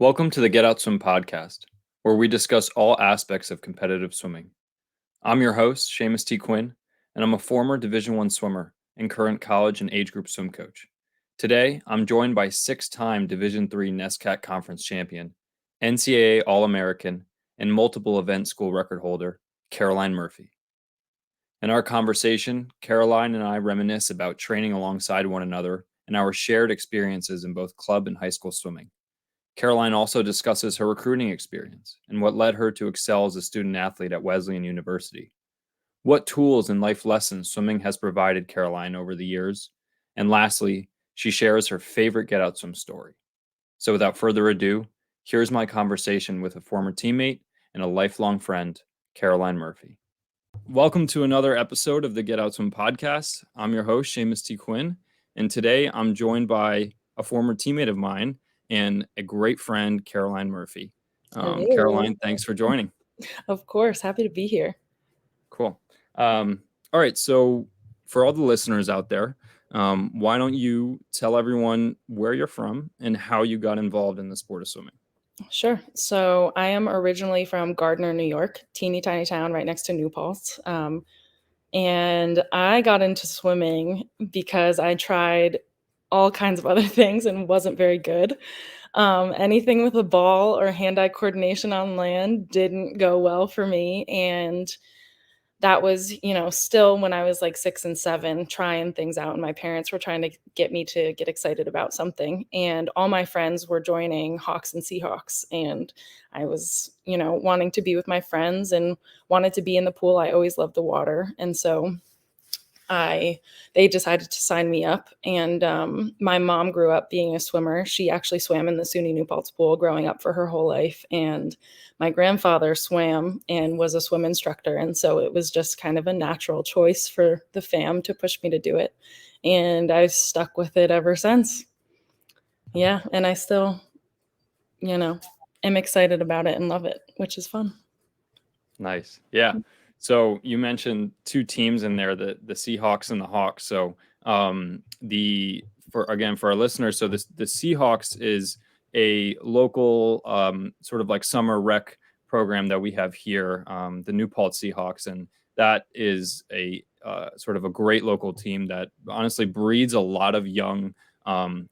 Welcome to the Get Out Swim podcast, where we discuss all aspects of competitive swimming. I'm your host, Seamus T. Quinn, and I'm a former Division I swimmer and current college and age group swim coach. Today, I'm joined by six-time Division III NESCAC conference champion, NCAA All-American, and multiple event school record holder, Caroline Murphy. In our conversation, Caroline and I reminisce about training alongside one another and our shared experiences in both club and high school swimming. Caroline also discusses her recruiting experience and what led her to excel as a student athlete at Wesleyan University. What tools and life lessons swimming has provided Caroline over the years. And lastly, she shares her favorite Get Out Swim story. So without further ado, here's my conversation with a former teammate and a lifelong friend, Caroline Murphy. Welcome to another episode of the Get Out Swim podcast. I'm your host, Seamus T. Quinn, and today I'm joined by a former teammate of mine and a great friend, Caroline Murphy. Caroline, thanks for joining. Of course. Happy to be here. Cool. All right. So for all the listeners out there, why don't you tell everyone where you're from and how you got involved in the sport of swimming? Sure. So I am originally from Gardner, New York, teeny tiny town right next to New Paltz. And I got into swimming because I tried all kinds of other things and wasn't very good. Anything with a ball or hand-eye coordination on land didn't go well for me. And that was, still when I was like 6 and 7, trying things out. And my parents were trying to get me to get excited about something. And all my friends were joining Hawks and Seahawks. And I was, wanting to be with my friends and wanted to be in the pool. I always loved the water. And so they decided to sign me up. And my mom grew up being a swimmer. She actually swam in the SUNY New Paltz pool growing up for her whole life. And my grandfather swam and was a swim instructor. And so it was just kind of a natural choice for the fam to push me to do it. And I've stuck with it ever since. Yeah. And I still, am excited about it and love it, which is fun. Nice. Yeah. So you mentioned two teams in there, the Seahawks and the Hawks. So for our listeners, so the Seahawks is a local sort of like summer rec program that we have here, the New Paltz Seahawks, and that is a sort of a great local team that honestly breeds a lot of young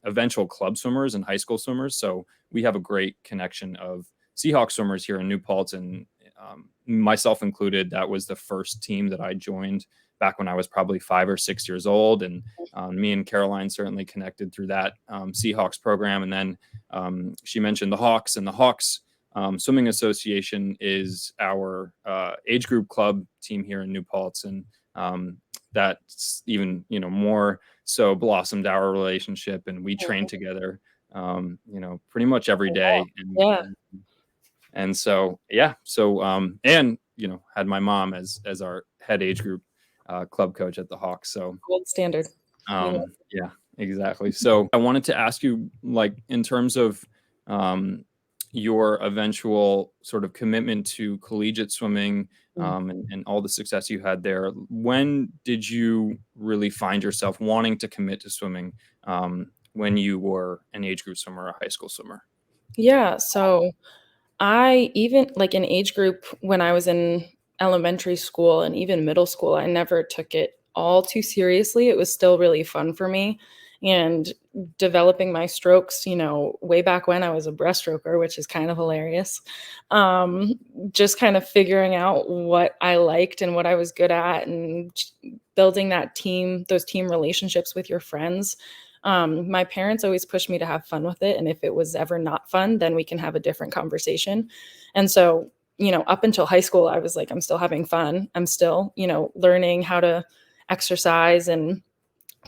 eventual club swimmers and high school swimmers. So we have a great connection of Seahawks swimmers here in New Paltz, and myself included. That was the first team that I joined back when I was probably 5 or 6 years old. And me and Caroline certainly connected through that Seahawks program. And then she mentioned the Hawks, and the Hawks Swimming Association is our age group club team here in New Paltz. And that's even, more so blossomed our relationship, and we trained together, pretty much every day. And so, yeah. So, and, had my mom as our head age group club coach at the Hawks. So Gold standard. Yeah, exactly. So I wanted to ask you, like, in terms of your eventual sort of commitment to collegiate swimming and all the success you had there, when did you really find yourself wanting to commit to swimming when you were an age group swimmer or a high school swimmer? Yeah. So I even like in age group when I was in elementary school and even middle school, I never took it all too seriously. It was still really fun for me. And developing my strokes, way back when I was a breaststroker, which is kind of hilarious. Just kind of figuring out what I liked and what I was good at and building those team relationships with your friends. My parents always pushed me to have fun with it. And if it was ever not fun, then we can have a different conversation. And so, up until high school, I was like, I'm still having fun. I'm still, learning how to exercise and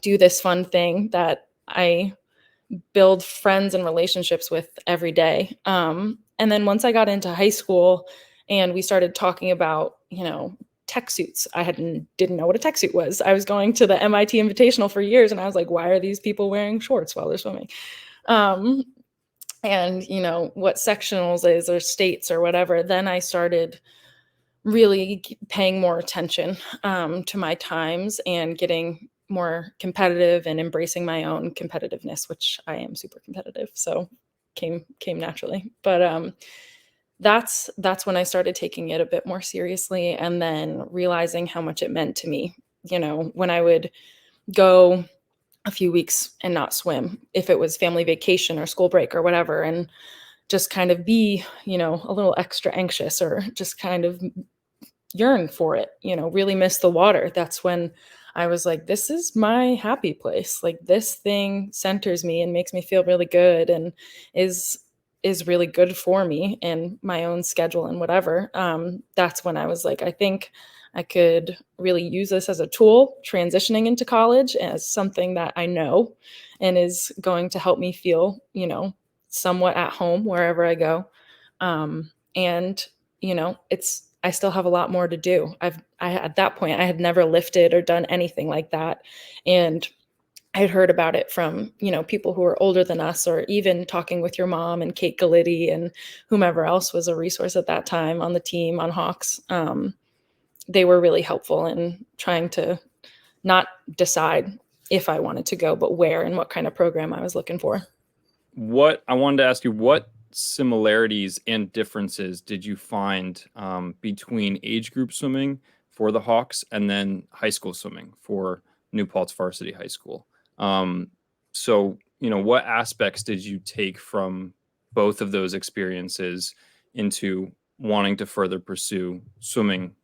do this fun thing that I build friends and relationships with every day. And then once I got into high school and we started talking about, tech suits. I didn't know what a tech suit was. I was going to the MIT Invitational for years and I was like, why are these people wearing shorts while they're swimming? And what sectionals is or states or whatever. Then I started really paying more attention to my times and getting more competitive and embracing my own competitiveness, which I am super competitive. So came naturally. But that's when I started taking it a bit more seriously, and then realizing how much it meant to me. When I would go a few weeks and not swim, if it was family vacation or school break or whatever, and just kind of be, a little extra anxious, or just kind of yearn for it, really miss the water. That's when I was like, this is my happy place. Like, this thing centers me and makes me feel really good, and is really good for me and my own schedule and whatever. That's when I was like, I think I could really use this as a tool transitioning into college, as something that I know and is going to help me feel, somewhat at home wherever I go. And I still have a lot more to do. At that point, I had never lifted or done anything like that. And I had heard about it from, people who were older than us, or even talking with your mom and Kate Galiti and whomever else was a resource at that time on the team on Hawks. They were really helpful in trying to not decide if I wanted to go, but where and what kind of program I was looking for. What I wanted to ask you, what similarities and differences did you find between age group swimming for the Hawks and then high school swimming for New Paltz Varsity High School? So, what aspects did you take from both of those experiences into wanting to further pursue swimming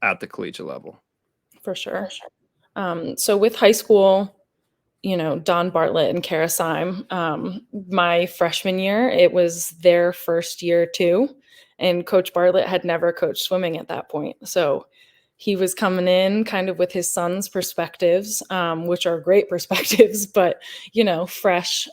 at the collegiate level? For sure. So with high school, Don Bartlett and Kara Syme, my freshman year, it was their first year too. And Coach Bartlett had never coached swimming at that point. So he was coming in kind of with his son's perspectives, which are great perspectives, but, fresh.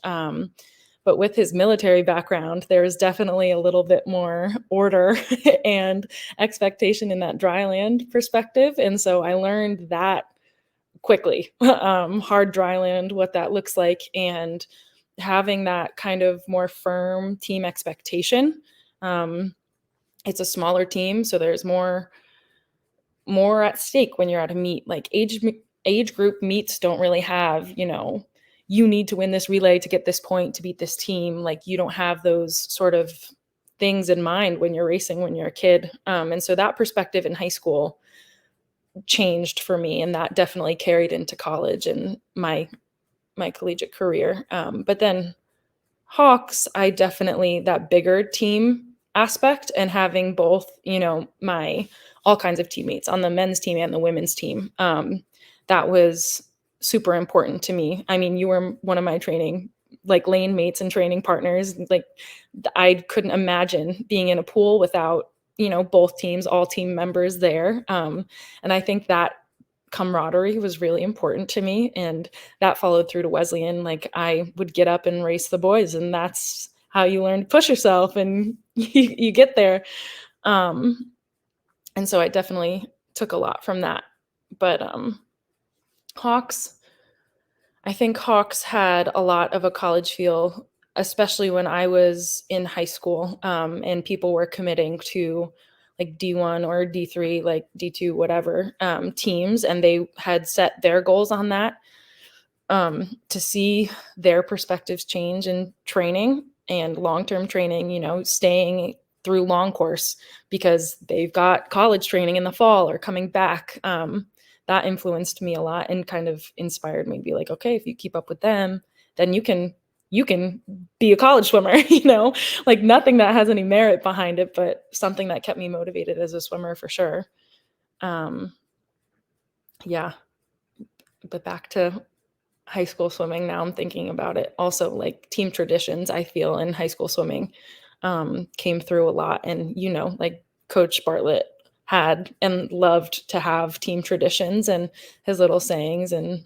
But with his military background, there is definitely a little bit more order and expectation in that dry land perspective. And so I learned that quickly, hard dry land, what that looks like, and having that kind of more firm team expectation. It's a smaller team, so there's more at stake when you're at a meet. Like, age group meets don't really have, you need to win this relay to get this point to beat this team. Like, you don't have those sort of things in mind when you're racing when you're a kid. And so that perspective in high school changed for me, and that definitely carried into college and my collegiate career. But then Hawks, I definitely, that bigger team aspect, and having both, my all kinds of teammates on the men's team and the women's team, that was super important to me. I mean, you were one of my training, like, lane mates and training partners. Like, I couldn't imagine being in a pool without, both teams, all team members there. And I think that camaraderie was really important to me, and that followed through to Wesleyan. Like, I would get up and race the boys, and that's how you learn to push yourself, and you get there. And so I definitely took a lot from that. But Hawks, I think Hawks had a lot of a college feel, especially when I was in high school, and people were committing to, like, D1 or D3, like D2, whatever, teams, and they had set their goals on that. To see their perspectives change in training and long-term training, staying through long course because they've got college training in the fall or coming back. That influenced me a lot and kind of inspired me to be like, okay, if you keep up with them, then you can be a college swimmer, like, nothing that has any merit behind it, but something that kept me motivated as a swimmer for sure. Yeah. But back to high school swimming, now I'm thinking about it. Also, like, team traditions, I feel, in high school swimming came through a lot. And, like, Coach Bartlett had and loved to have team traditions and his little sayings. And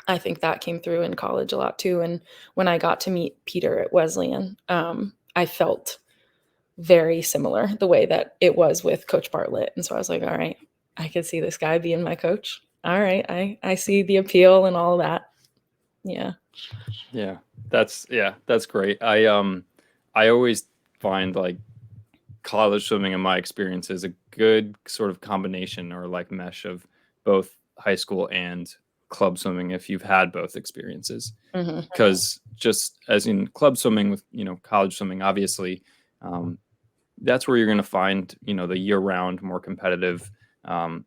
I think that came through in college a lot too. And when I got to meet Peter at Wesleyan, I felt very similar the way that it was with Coach Bartlett. And so I was like, all right, I could see this guy being my coach. All right, I see the appeal and all that. Yeah. Yeah, that's great. I always find, like, college swimming in my experience is a good sort of combination or, like, mesh of both high school and club swimming if you've had both experiences. Mm-hmm. Because just as in club swimming with, college swimming, obviously, that's where you're going to find, the year-round, more competitive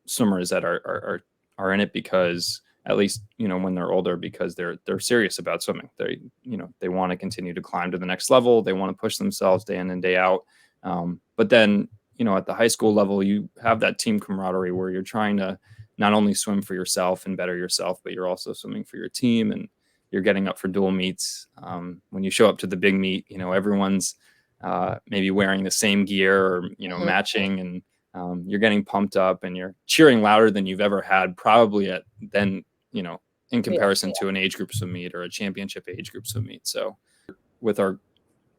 swimmers that are in it because at least, when they're older, because they're serious about swimming. They want to continue to climb to the next level. They want to push themselves day in and day out. But then, at the high school level, you have that team camaraderie where you're trying to not only swim for yourself and better yourself, but you're also swimming for your team, and you're getting up for dual meets. When you show up to the big meet, everyone's maybe wearing the same gear or, matching, and you're getting pumped up and you're cheering louder than you've ever had, probably in comparison to an age group swim meet or a championship age group swim meet. So with our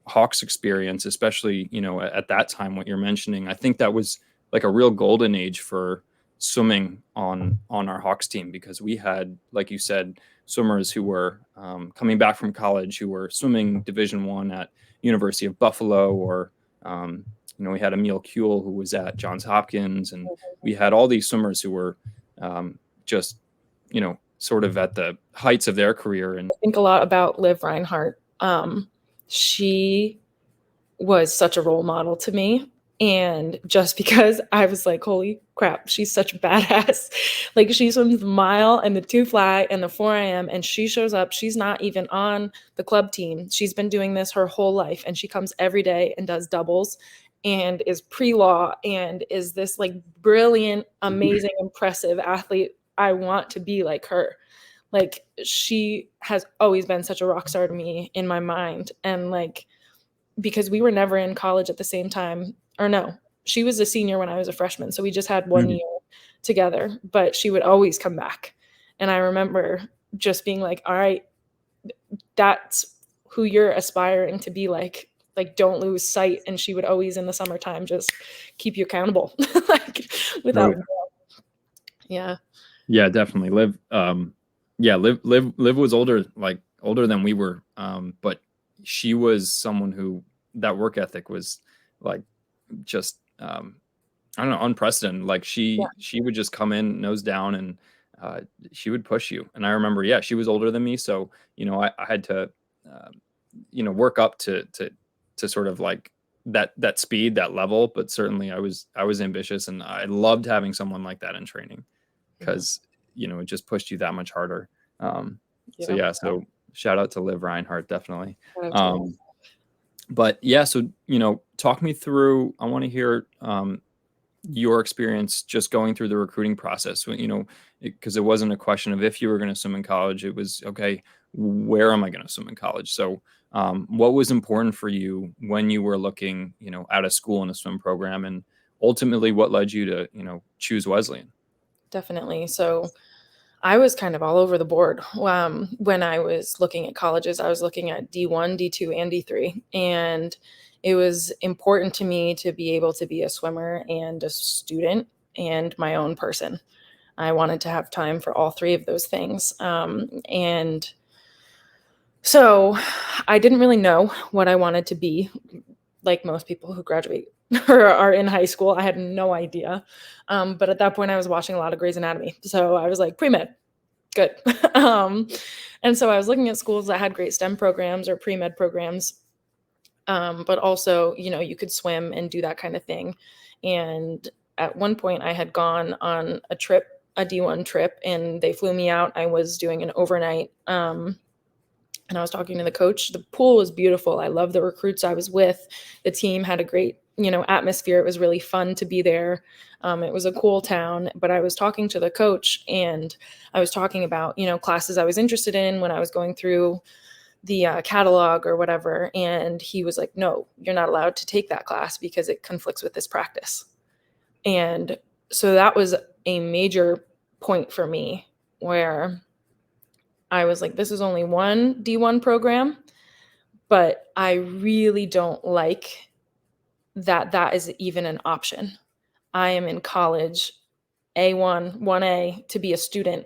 Hawks experience, especially, at that time, what you're mentioning, I think that was like a real golden age for swimming on our Hawks team, because we had, like you said, swimmers who were coming back from college who were swimming Division I at University of Buffalo, or we had Emil Kuehl who was at Johns Hopkins, and we had all these swimmers who were just sort of at the heights of their career. And I think a lot about Liv Reinhart. She was such a role model to me. And just because I was like, holy crap, she's such a badass. Like, she swims the mile and the 2 fly and the 4 AM, and she shows up. She's not even on the club team. She's been doing this her whole life, and she comes every day and does doubles and is pre-law and is this like brilliant, amazing, impressive athlete. I want to be like her. Like, she has always been such a rock star to me in my mind. And like, because we were never in college at the same time, or no, she was a senior when I was a freshman. So we just had 1 year together, but she would always come back. And I remember just being like, all right, that's who you're aspiring to be like don't lose sight. And she would always in the summertime just keep you accountable, like without. Yeah, definitely. Liv was older than we were. But she was someone who, that work ethic was like, just, I don't know, unprecedented. Like she would just come in nose down, and she would push you. And I remember, she was older than me. So, I had to, work up to sort of like that speed, that level. But certainly I was ambitious, and I loved having someone like that in training, because, it just pushed you that much harder. So shout out to Liv Reinhart, definitely. But so, talk me through, I want to hear your experience just going through the recruiting process, because it wasn't a question of if you were going to swim in college. It was, okay, where am I going to swim in college? So what was important for you when you were looking, at a school in a swim program, and ultimately what led you to, choose Wesleyan? Definitely. So I was kind of all over the board. When I was looking at colleges, I was looking at D1, D2, and D3. And it was important to me to be able to be a swimmer and a student and my own person. I wanted to have time for all 3 of those things. And so I didn't really know what I wanted to be. Like most people who graduate or are in high school, I had no idea. But at that point, I was watching a lot of Grey's Anatomy. So I was like, pre-med, good. And so I was looking at schools that had great STEM programs or pre-med programs. But also, you could swim and do that kind of thing. And at one point, I had gone on a trip, a D1 trip, and they flew me out. I was doing an overnight. And I was talking to the coach. The pool was beautiful. I loved the recruits I was with. The team had a great, atmosphere. It was really fun to be there. It was a cool town. But I was talking to the coach, and I was talking about, classes I was interested in when I was going through the catalog or whatever. And he was like, no, you're not allowed to take that class because it conflicts with this practice. And so that was a major point for me, where I was like, this is only one D1 program, but I really don't like that is even an option. I am in college, A1, 1A, to be a student,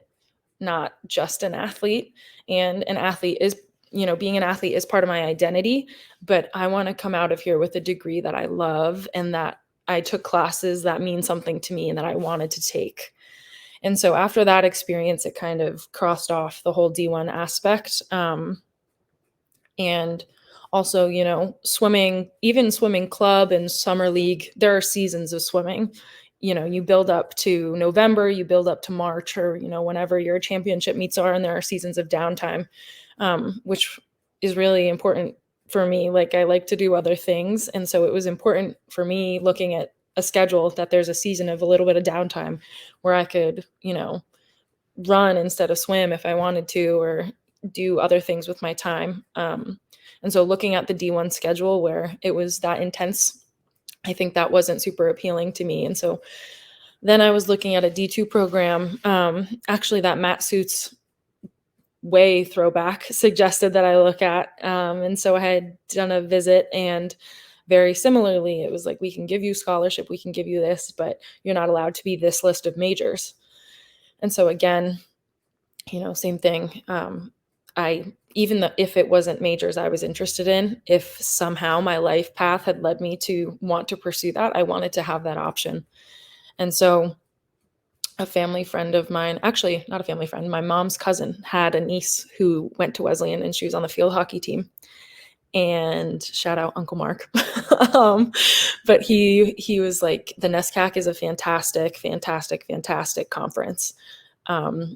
not just an athlete. And an athlete is, being an athlete is part of my identity, but I want to come out of here with a degree that I love and that I took classes that mean something to me and that I wanted to take. And so after that experience, it kind of crossed off the whole D1 aspect. And also, swimming, even swimming club and summer league, there are seasons of swimming. You build up to November, you build up to March, or, whenever your championship meets are, and there are seasons of downtime, which is really important for me. Like, I like to do other things. And so it was important for me, looking at a schedule, that there's a season of a little bit of downtime where I could, run instead of swim if I wanted to, or do other things with my time. And so looking at the D1 schedule where it was that intense, I think that wasn't super appealing to me. And so then I was looking at a D2 program. Actually, that Matt Suits way throwback suggested that I look at. And so I had done a visit, and very similarly, it was like, we can give you scholarship, we can give you this, but you're not allowed to be this list of majors. And so again, same thing. If it wasn't majors I was interested in, if somehow my life path had led me to want to pursue that, I wanted to have that option. And so a family friend of mine, actually not a family friend, my mom's cousin had a niece who went to Wesleyan, and she was on the field hockey team. And shout out Uncle Mark. But he was like, the NESCAC is a fantastic, fantastic, fantastic conference.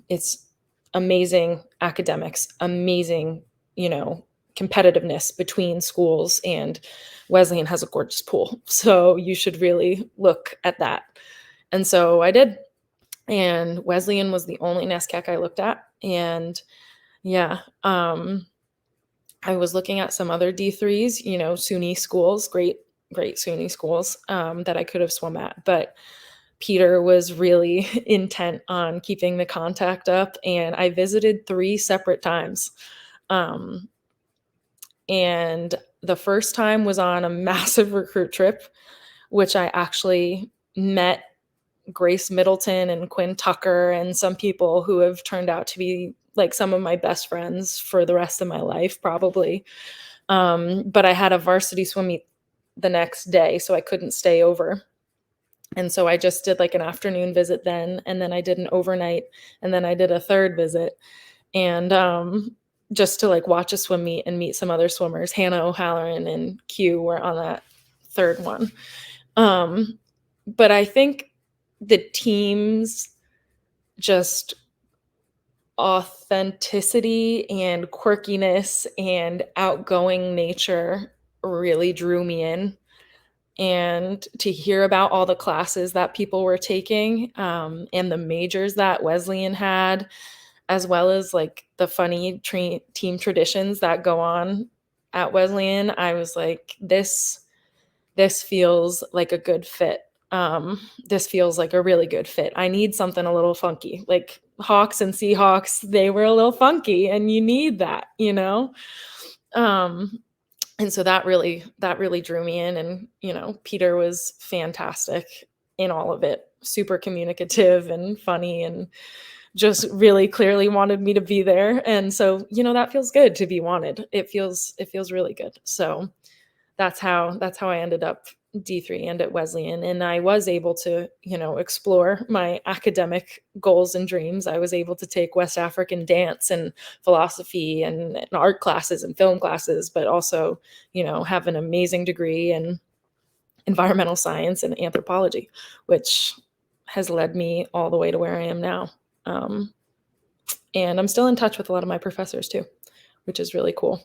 It's amazing academics, amazing, competitiveness between schools, and Wesleyan has a gorgeous pool. So you should really look at that. And so I did. And Wesleyan was the only NESCAC I looked at. And yeah, I was looking at some other D3s, SUNY schools, great SUNY schools, that I could have swum at. But Peter was really intent on keeping the contact up, and I visited 3 separate times. And the first time was on a massive recruit trip, which I actually met Grace Middleton and Quinn Tucker and some people who have turned out to be like some of my best friends for the rest of my life, probably. But I had a varsity swim meet the next day, so I couldn't stay over. And so I just did like an afternoon visit then, and then I did an overnight, and then I did a third visit. And just to like watch a swim meet and meet some other swimmers. Hannah O'Halloran and Q were on that third one. But I think the team's just authenticity and quirkiness and outgoing nature really drew me in. And to hear about all the classes that people were taking, and the majors that Wesleyan had, as well as like the funny team traditions that go on at Wesleyan, I was like, this feels like a good fit. This feels like a really good fit. I need something a little funky. Like Hawks and Seahawks, they were a little funky, and you need that, And so that really drew me in. And, Peter was fantastic in all of it, super communicative and funny, and just really clearly wanted me to be there. And so, that feels good to be wanted. It feels really good. So that's how I ended up D3 and at Wesleyan. And I was able to, explore my academic goals and dreams. I was able to take West African dance and philosophy and art classes and film classes, but also, have an amazing degree in environmental science and anthropology, which has led me all the way to where I am now. And I'm still in touch with a lot of my professors too, which is really cool.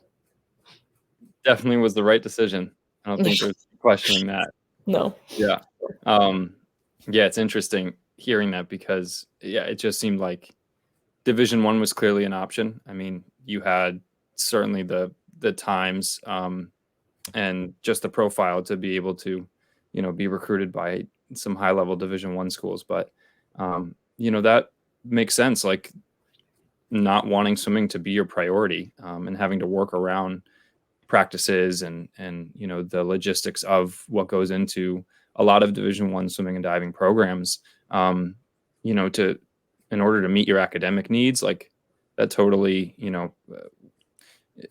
Definitely was the right decision. I don't think there's questioning that. No. Yeah. Yeah, it's interesting hearing that, because it just seemed like Division I was clearly an option. I mean, you had certainly the times, and just the profile to be able to, be recruited by some high level Division I schools. But that makes sense. Like, not wanting swimming to be your priority, and having to work around practices and the logistics of what goes into a lot of Division I swimming and diving programs, in order to meet your academic needs, like that totally,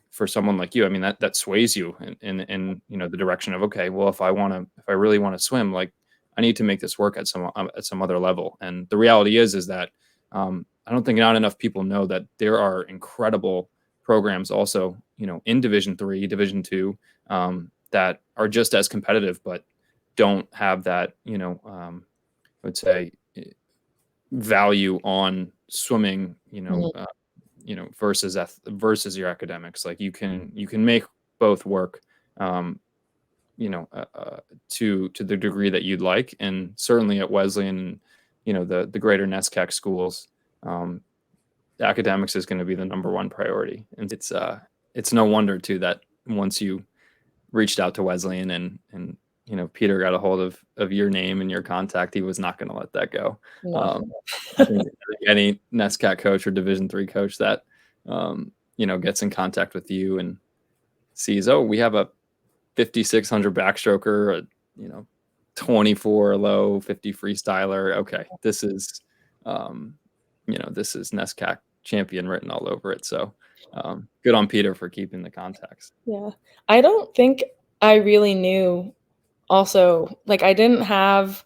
for someone like you, I mean, that sways you in the direction of, okay, well, if I really want to swim, like I need to make this work at some other level. And the reality is that I don't think not enough people know that there are incredible programs also, in Division III, Division II, that are just as competitive, but don't have that, I would say, value on swimming, versus your academics. Like you can make both work, um, to the degree that you'd like, and certainly at Wesleyan, the greater NESCAC schools, academics is going to be the number one priority. And it's no wonder too that once you reached out to Wesleyan and Peter got a hold of your name and your contact, he was not going to let that go. No. I think any NESCAC coach or Division III coach that gets in contact with you and sees, oh, we have a 5,600 backstroker, a 24 low, 50 freestyler. Okay, this is NESCAC champion written all over it. So good on Peter for keeping the contacts. Yeah. I don't think I really knew also, like, I didn't have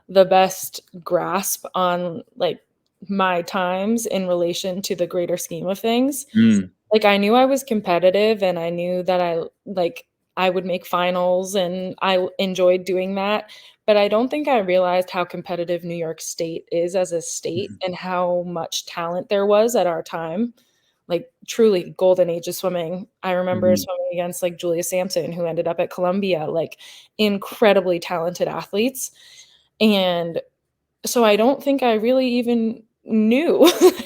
the best grasp on like my times in relation to the greater scheme of things. Like I knew I was competitive and I knew that I would make finals and I enjoyed doing that, but I don't think I realized how competitive New York State is as a state and how much talent there was at our time. Like truly golden age of swimming. I remember swimming against like Julia Sampson, who ended up at Columbia, like incredibly talented athletes. And so I don't think I really even knew,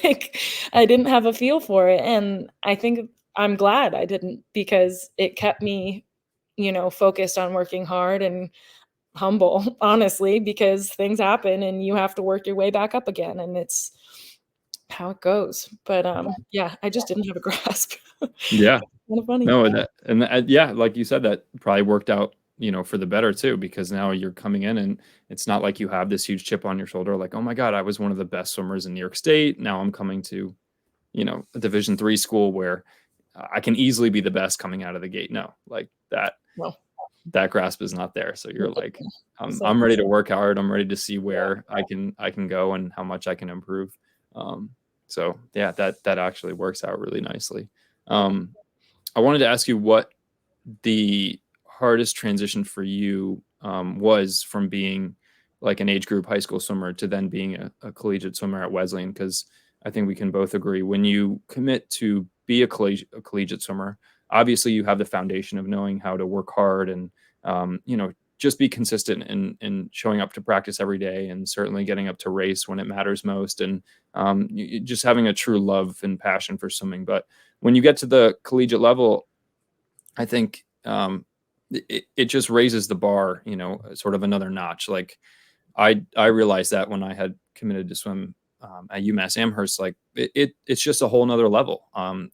like I didn't have a feel for it. And I think I'm glad I didn't, because it kept me, focused on working hard and humble, honestly, because things happen and you have to work your way back up again. And it's how it goes. But yeah, I just didn't have a grasp. Yeah. Kind of funny. No, yeah, like you said, that probably worked out, for the better too, because now you're coming in and it's not like you have this huge chip on your shoulder, like, oh my God, I was one of the best swimmers in New York State. Now I'm coming to, a Division III school where I can easily be the best coming out of the gate. No, like that. Well, that grasp is not there. So you're like, I'm ready to work hard. I'm ready to see where I can go and how much I can improve. So yeah, that actually works out really nicely. I wanted to ask you what the hardest transition for you was from being like an age group high school swimmer to then being a collegiate swimmer at Wesleyan, because I think we can both agree when you commit to be a collegiate swimmer, obviously you have the foundation of knowing how to work hard and just be consistent in showing up to practice every day, and certainly getting up to race when it matters most, and just having a true love and passion for swimming. But when you get to the collegiate level, I think it just raises the bar, sort of another notch. Like I realized that when I had committed to swim at UMass Amherst, like it's just a whole nother level.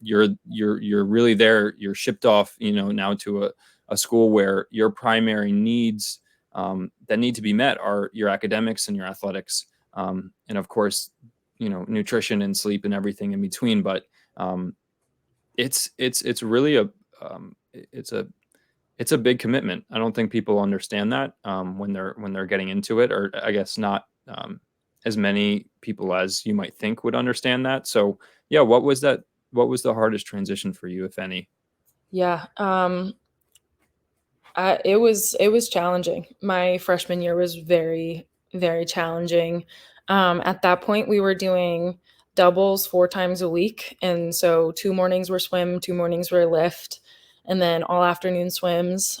You're really there. You're shipped off, now to a school where your primary needs that need to be met are your academics and your athletics, and of course, nutrition and sleep and everything in between. But it's really it's a big commitment. I don't think people understand that when they're getting into it, or I guess not as many people as you might think would understand that. So yeah, what was the hardest transition for you, if any? Yeah. It was challenging. My freshman year was very, very challenging. At that point, we were doing doubles 4 times a week, and so 2 mornings were swim, 2 mornings were lift, and then all afternoon swims.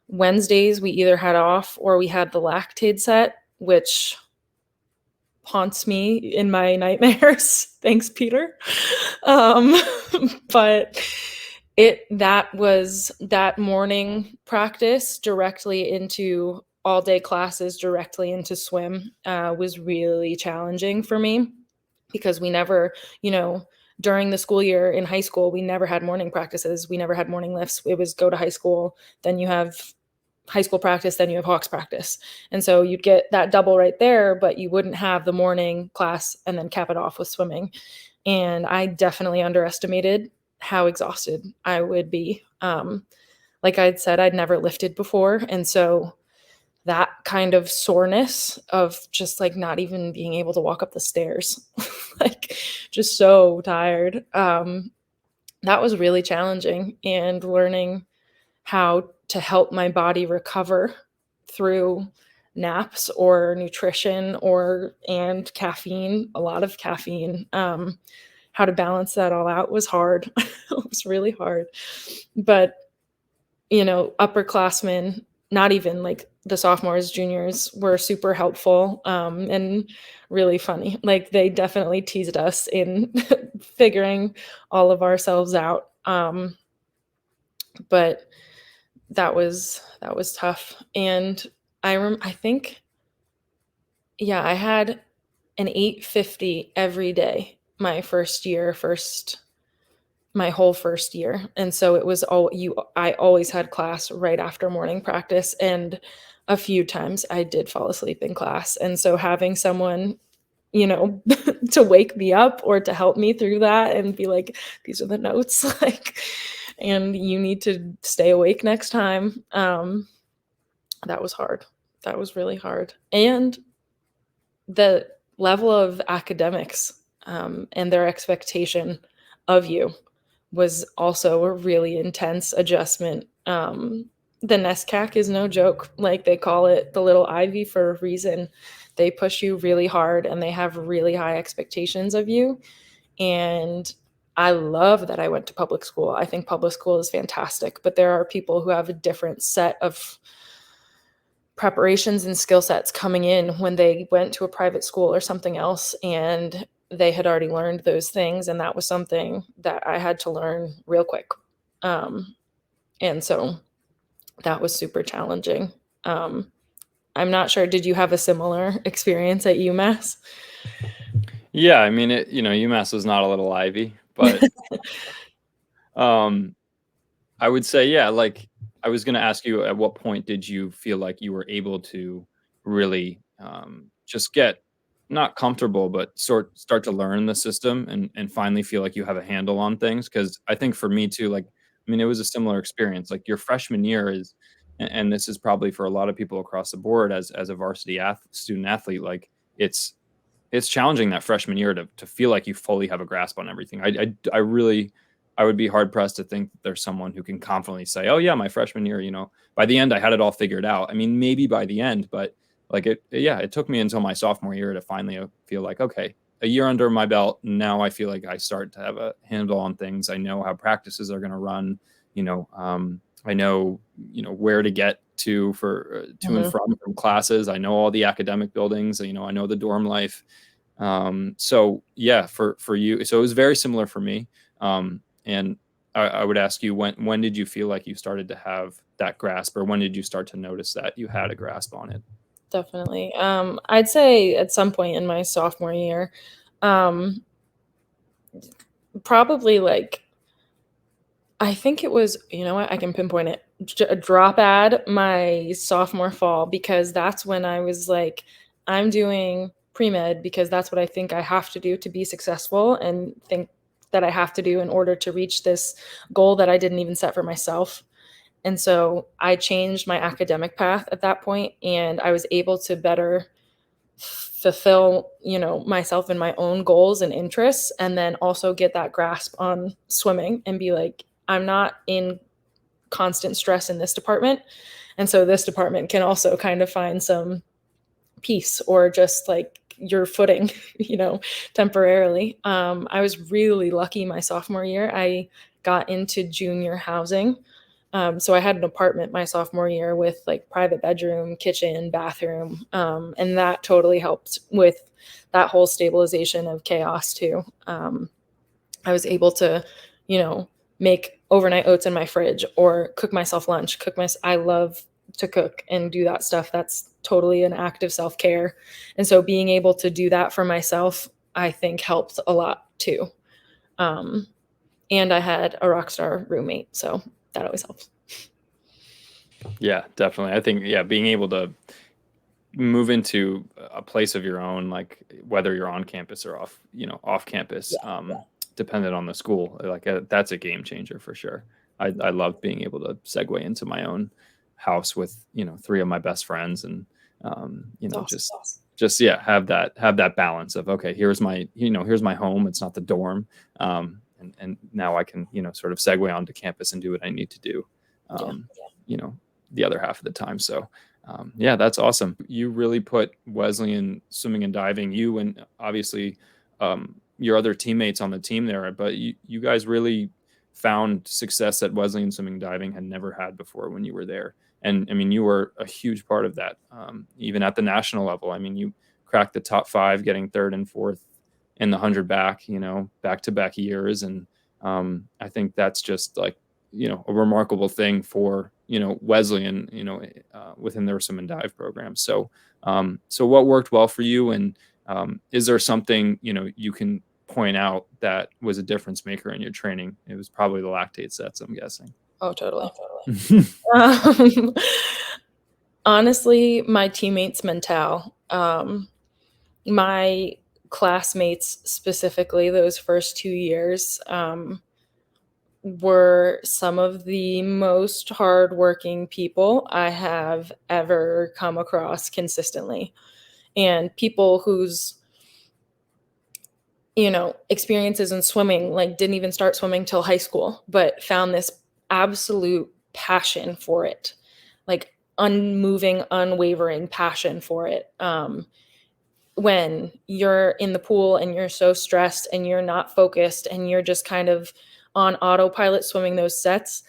Wednesdays we either had off or we had the lactate set, which haunts me in my nightmares. Thanks, Peter. But that was that morning practice directly into all day classes directly into swim was really challenging for me, because we never, during the school year in high school, we never had morning practices. We never had morning lifts. It was go to high school, then you have high school practice, then you have Hawks practice. And so you'd get that double right there, but you wouldn't have the morning class and then cap it off with swimming. And I definitely underestimated how exhausted I would be. Like I'd said, I'd never lifted before. And so that kind of soreness of just like not even being able to walk up the stairs, like just so tired. That was really challenging, and learning how to help my body recover through naps or nutrition or and caffeine, a lot of caffeine. How to balance that all out was hard. It was really hard. But, upperclassmen, not even like the sophomores, juniors were super helpful, and really funny. Like they definitely teased us in figuring all of ourselves out. But that was tough. And I think, yeah, I had an 8:50 every day my first year, my whole first year. And so it was all you I always had class right after morning practice, and a few times I did fall asleep in class. And so having someone, to wake me up or to help me through that and be like, these are the notes, like, and you need to stay awake next time. That was hard. That was really hard. And the level of academics, and their expectation of you was also a really intense adjustment. The NESCAC is no joke. Like they call it the little Ivy for a reason. They push you really hard and they have really high expectations of you. And I love that I went to public school. I think public school is fantastic, but there are people who have a different set of preparations and skill sets coming in when they went to a private school or something else, and they had already learned those things, and that was something that I had to learn real quick. And so that was super challenging. I'm not sure, did you have a similar experience at UMass? Yeah, I mean, UMass was not a little Ivy, but um, I would say, yeah, like I was going to ask you, at what point did you feel like you were able to really just get not comfortable, but start to learn the system and finally feel like you have a handle on things? Because I think for me too, like, I mean, it was a similar experience. Like your freshman year is, and this is probably for a lot of people across the board as a varsity student athlete, like it's challenging that freshman year to feel like you fully have a grasp on everything. I really, I would be hard pressed to think that there's someone who can confidently say, "Oh yeah, my freshman year, by the end I had it all figured out." I mean, maybe by the end, but like yeah, it took me until my sophomore year to finally feel like, okay, a year under my belt, now I feel like I start to have a handle on things. I know how practices are going to run. I know where to get to and Mhm. from classes. I know all the academic buildings. I know the dorm life. So yeah, for you, so it was very similar for me. And I would ask you, when did you feel like you started to have that grasp, or when did you start to notice that you had a grasp on it? Definitely. I'd say at some point in my sophomore year, um, probably like, I think it was, you know what, I can pinpoint it. A drop ad my sophomore fall, because that's when I was like, I'm doing pre-med because that's what I think I have to do to be successful and think that I have to do in order to reach this goal that I didn't even set for myself. And so I changed my academic path at that point, and I was able to better fulfill, myself and my own goals and interests, and then also get that grasp on swimming and be like, I'm not in constant stress in this department. And so this department can also kind of find some peace or just like your footing, temporarily. I was really lucky my sophomore year. I got into junior housing. So I had an apartment my sophomore year with like private bedroom, kitchen, bathroom. And that totally helped with that whole stabilization of chaos too. I was able to, you know, make overnight oats in my fridge or cook myself lunch, I love to cook and do that stuff. That's totally an act of self-care. And so being able to do that for myself, I think helped a lot too. Um, and I had a rock star roommate, so that always helps. Yeah, definitely. I think, yeah, being able to move into a place of your own, like whether you're on campus or off campus, Yeah. dependent on the school, like that's a game changer for sure. I love being able to segue into my own house with, 3 of my best friends, and, Awesome. just have that balance of, okay, here's my home. It's not the dorm. And now I can, sort of segue onto campus and do what I need to do, Yeah. you know, the other half of the time. So, yeah, that's awesome. You really put Wesleyan swimming and diving, you and obviously your other teammates on the team there, but you guys really found success at Wesleyan swimming and diving had never had before when you were there. And I mean, you were a huge part of that, even at the national level. I mean, you cracked the top 5, getting 3rd and 4th in the 100 back-to-back years. And I think that's just like, a remarkable thing for, Wesleyan, within their swim and dive program. So, so what worked well for you? And is there something, you can point out that was a difference maker in your training? It was probably the lactate sets, I'm guessing. Oh, totally. Um, honestly, my teammates' mental, my classmates specifically, those first 2 years, were some of the most hardworking people I have ever come across consistently, and people whose experiences in swimming, like, didn't even start swimming till high school, but found this absolute passion for it, like unmoving, unwavering passion for it. When you're in the pool and you're so stressed and you're not focused and you're just kind of on autopilot swimming those sets,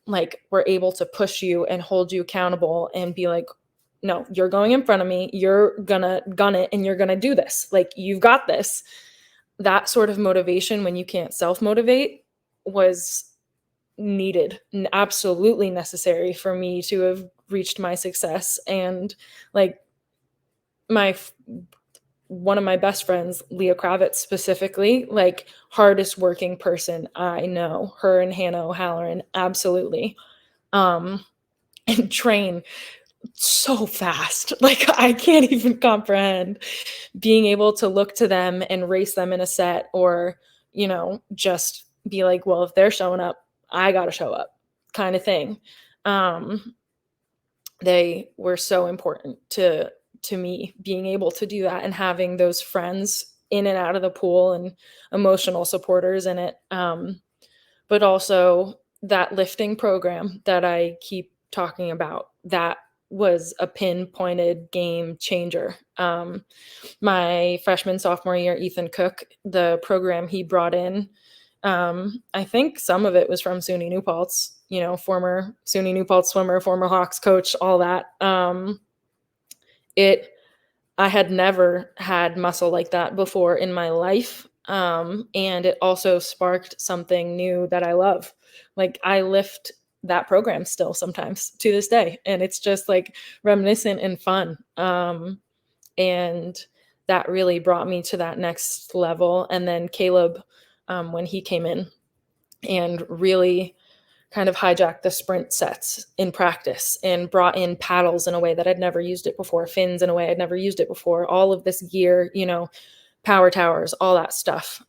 like, we're able to push you and hold you accountable and be like, no, you're going in front of me, you're gonna gun it, and you're gonna do this, like, you've got this. That sort of motivation when you can't self-motivate was needed, absolutely necessary for me to have reached my success. And like, my one of my best friends, Leah Kravitz specifically, like, hardest working person I know, her and Hannah O'Halloran, absolutely. And train so fast. Like, I can't even comprehend being able to look to them and race them in a set, or, just be like, well, if they're showing up, I got to show up, kind of thing. They were so important to me, being able to do that and having those friends in and out of the pool and emotional supporters in it. But also that lifting program that I keep talking about, that was a pinpointed game changer. My freshman, sophomore year, Ethan Cook, the program he brought in, I think some of it was from SUNY New Paltz, former SUNY New Paltz swimmer, former Hawks coach, all that. I had never had muscle like that before in my life. And it also sparked something new that I love. Like, I lift that program still sometimes to this day, and it's just like reminiscent and fun. And that really brought me to that next level. And then Caleb, when he came in and really kind of hijacked the sprint sets in practice and brought in paddles in a way that I'd never used it before, fins in a way I'd never used it before, all of this gear, power towers, all that stuff.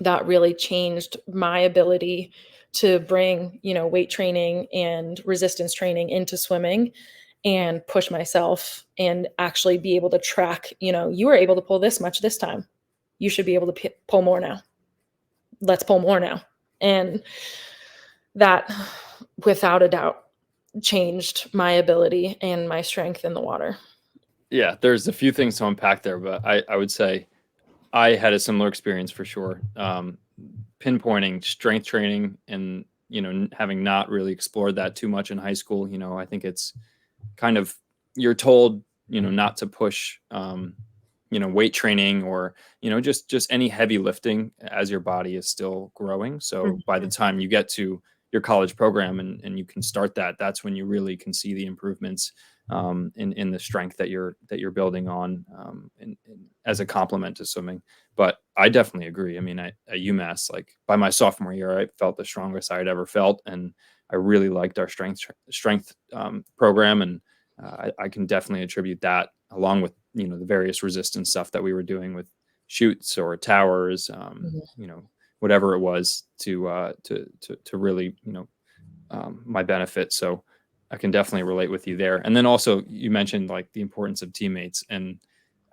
That really changed my ability to bring, weight training and resistance training into swimming and push myself and actually be able to track, you were able to pull this much this time. You should be able to pull more now. Let's pull more now. And that, without a doubt, changed my ability and my strength in the water. Yeah, there's a few things to unpack there, but I would say I had a similar experience for sure. Pinpointing strength training and, having not really explored that too much in high school, I think it's kind of, you're told, not to push, weight training or, just any heavy lifting as your body is still growing. So by the time you get to your college program and you can start that, that's when you really can see the improvements in the strength that you're building on as a complement to swimming. But I definitely agree. I mean, at UMass, like, by my sophomore year, I felt the strongest I had ever felt, and I really liked our strength program, and I can definitely attribute that, along with the various resistance stuff that we were doing with chutes or towers, whatever it was, to really my benefit. So I can definitely relate with you there. And then also you mentioned like the importance of teammates, and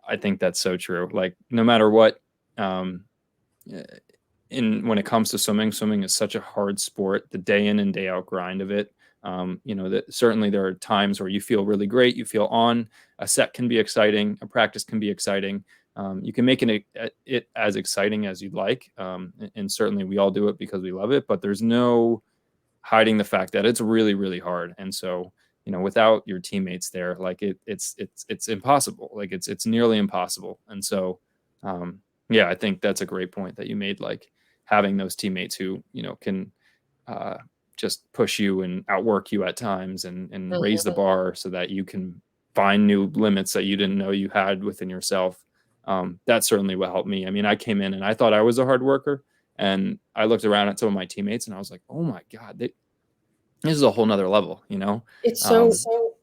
I think that's so true. Like no matter what, um, when it comes to swimming is such a hard sport. The day in and day out grind of it. That certainly there are times where you feel really great, you feel on. A set can be exciting, a practice can be exciting. You can make it as exciting as you'd like, and certainly we all do it because we love it. But there's no hiding the fact that it's really really hard, and so without your teammates there, like it's impossible. Like it's nearly impossible. And so yeah, I think that's a great point that you made, like having those teammates who can uh, just push you and outwork you at times, and raise the Mhm. bar so that you can find new limits that you didn't know you had within yourself. That's certainly what helped me. I mean, I came in and I thought I was a hard worker, and I looked around at some of my teammates and I was like, oh my God, this is a whole nother level, It's Um, so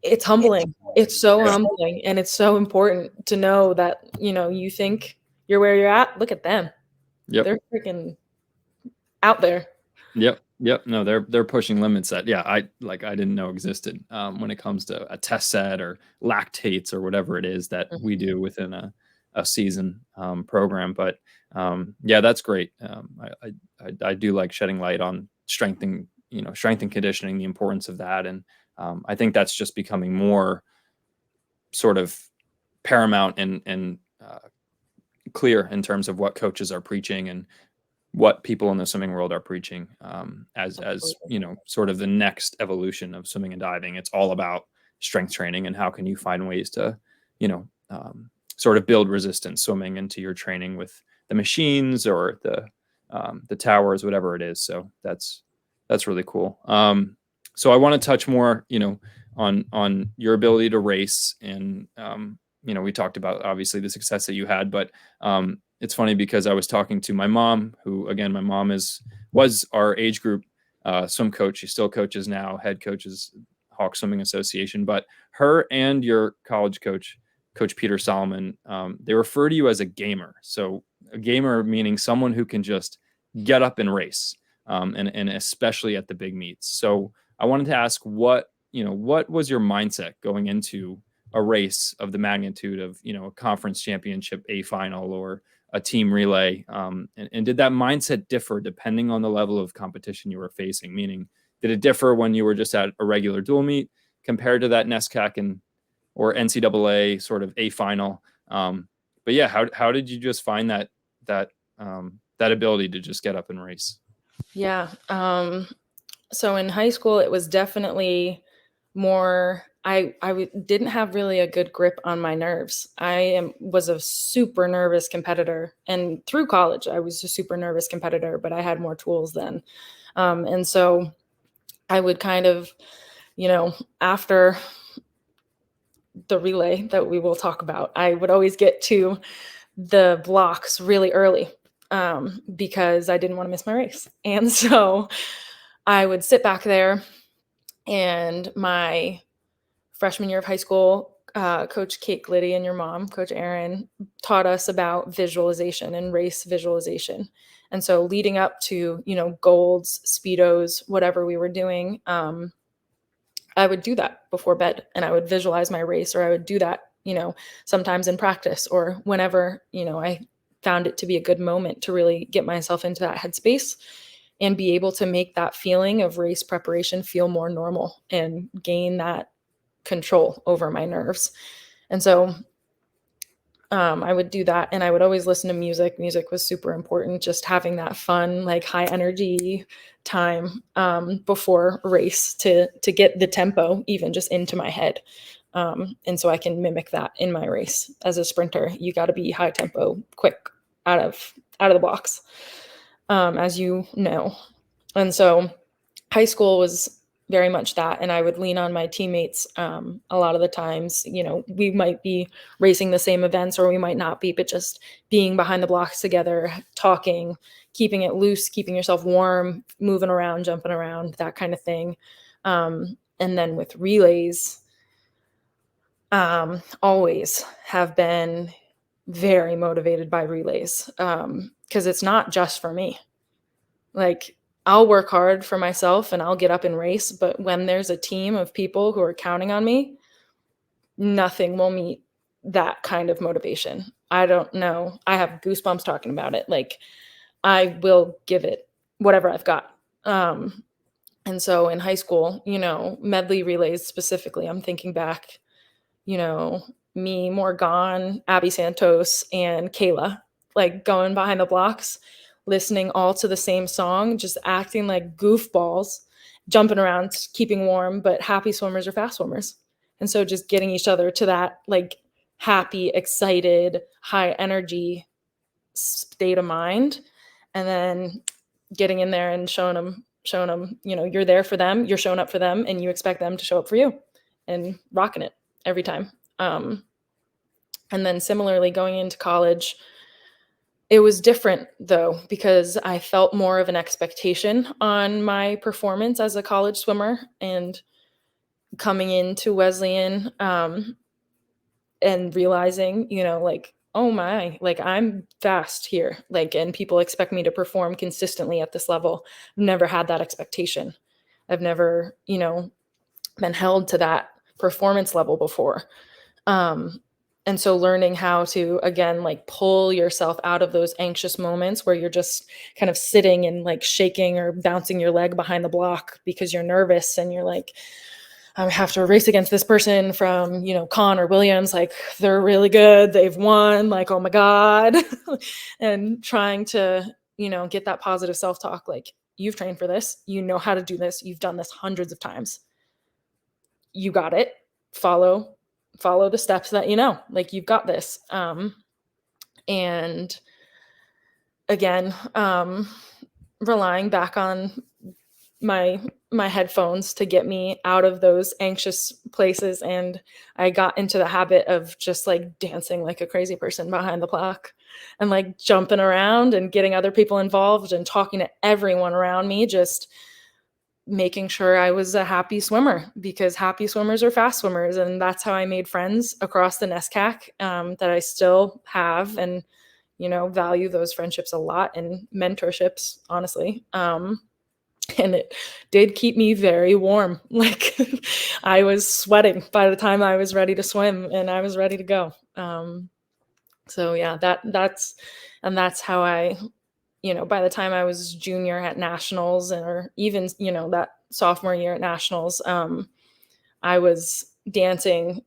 it's humbling. It's so yeah, humbling, and it's so important to know that, you think you're where you're at, look at them. yep, They're freaking out there. yep. No, they're pushing limits that, yeah, I didn't know existed, when it comes to a test set or lactates or whatever it is that we Mhm. do within a season program. But yeah, that's great. I do like shedding light on strength and conditioning, the importance of that. And I think that's just becoming more sort of paramount and clear in terms of what coaches are preaching and what people in the swimming world are preaching, as Absolutely. sort of the next evolution of swimming and diving. It's all about strength training and how can you find ways to sort of build resistance swimming into your training with the machines or the towers, whatever it is. So that's really cool. So I want to touch more on your ability to race. And we talked about obviously the success that you had, but it's funny because I was talking to my mom, who, again, my mom was our age group swim coach. She still coaches now, head coaches Hawk Swimming Association. But her and your college coach, Coach Peter Solomon, they refer to you as a gamer. So a gamer meaning someone who can just get up and race, and especially at the big meets. So I wanted to ask what was your mindset going into a race of the magnitude of a conference championship A final or a team relay, and did that mindset differ depending on the level of competition you were facing? Meaning, did it differ when you were just at a regular dual meet compared to that NESCAC and or NCAA sort of A final? But yeah, how did you just find that ability to just get up and race? Yeah. So in high school, it was definitely more. Didn't have really a good grip on my nerves. Was a super nervous competitor, and through college, I was a super nervous competitor, but I had more tools then, and so I would kind of, after the relay that we will talk about, I would always get to the blocks really early, because I didn't want to miss my race, and so I would sit back there. And my freshman year of high school, Coach Kate Gliddy and your mom, Coach Aaron, taught us about visualization and race visualization. And so leading up to, golds, speedos, whatever we were doing, I would do that before bed and I would visualize my race, or I would do that, sometimes in practice or whenever, I found it to be a good moment to really get myself into that headspace and be able to make that feeling of race preparation feel more normal and gain that control over my nerves. And so I would do that, and I would always listen to music. Music was super important, just having that fun, like high energy time before race to get the tempo even just into my head. And so I can mimic that in my race. As a sprinter, you got to be high tempo, quick, out of the box, as you know. And so high school was very much that, and I would lean on my teammates a lot of the times. We might be racing the same events or we might not be, but just being behind the blocks together, talking, keeping it loose, keeping yourself warm, moving around, jumping around, that kind of thing. And then with relays, always have been very motivated by relays, because it's not just for me. Like, I'll work hard for myself and I'll get up and race, but when there's a team of people who are counting on me, nothing will meet that kind of motivation. I don't know. I have goosebumps talking about it. Like, I will give it whatever I've got. And so in high school, medley relays specifically, I'm thinking back, me, Morgan, Abby Santos, and Kayla, like going behind the blocks, listening all to the same song, just acting like goofballs, jumping around, keeping warm, but happy swimmers are fast swimmers. And so just getting each other to that like happy, excited, high energy state of mind, and then getting in there and showing them, you're there for them, you're showing up for them, and you expect them to show up for you, and rocking it every time. And then similarly going into college, it was different though, because I felt more of an expectation on my performance as a college swimmer, and coming into Wesleyan, and realizing, like, oh my, like I'm fast here, like, and people expect me to perform consistently at this level. I've never had that expectation. I've never, been held to that performance level before. And so learning how to, again, like pull yourself out of those anxious moments where you're just kind of sitting and like shaking or bouncing your leg behind the block because you're nervous and you're like, I have to race against this person from, Con or Williams, like they're really good, they've won, like, oh my God. And trying to, get that positive self-talk, like, you've trained for this, you know how to do this, you've done this hundreds of times, you got it, follow the steps that like you've got this. And again, relying back on my headphones to get me out of those anxious places, and I got into the habit of just like dancing like a crazy person behind the block and like jumping around and getting other people involved and talking to everyone around me, just making sure I was a happy swimmer, because happy swimmers are fast swimmers. And that's how I made friends across the NESCAC, that I still have, and value those friendships a lot, and mentorships, honestly. And it did keep me very warm. Like, I was sweating by the time I was ready to swim and I was ready to go. So yeah, that's how I, by the time I was junior at nationals, or even, that sophomore year at nationals, I was dancing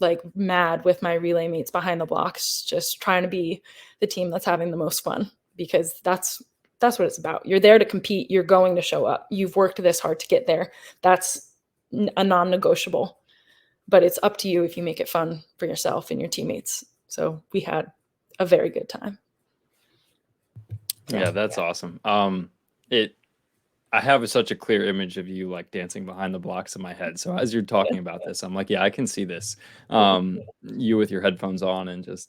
like mad with my relay mates behind the blocks, just trying to be the team that's having the most fun, because that's what it's about. You're there to compete. You're going to show up. You've worked this hard to get there. That's a non-negotiable, but it's up to you if you make it fun for yourself and your teammates. So we had a very good time. So, yeah, that's awesome. I have such a clear image of you like dancing behind the blocks in my head. So as you're talking about this, I'm like, yeah, I can see this. You with your headphones on and just,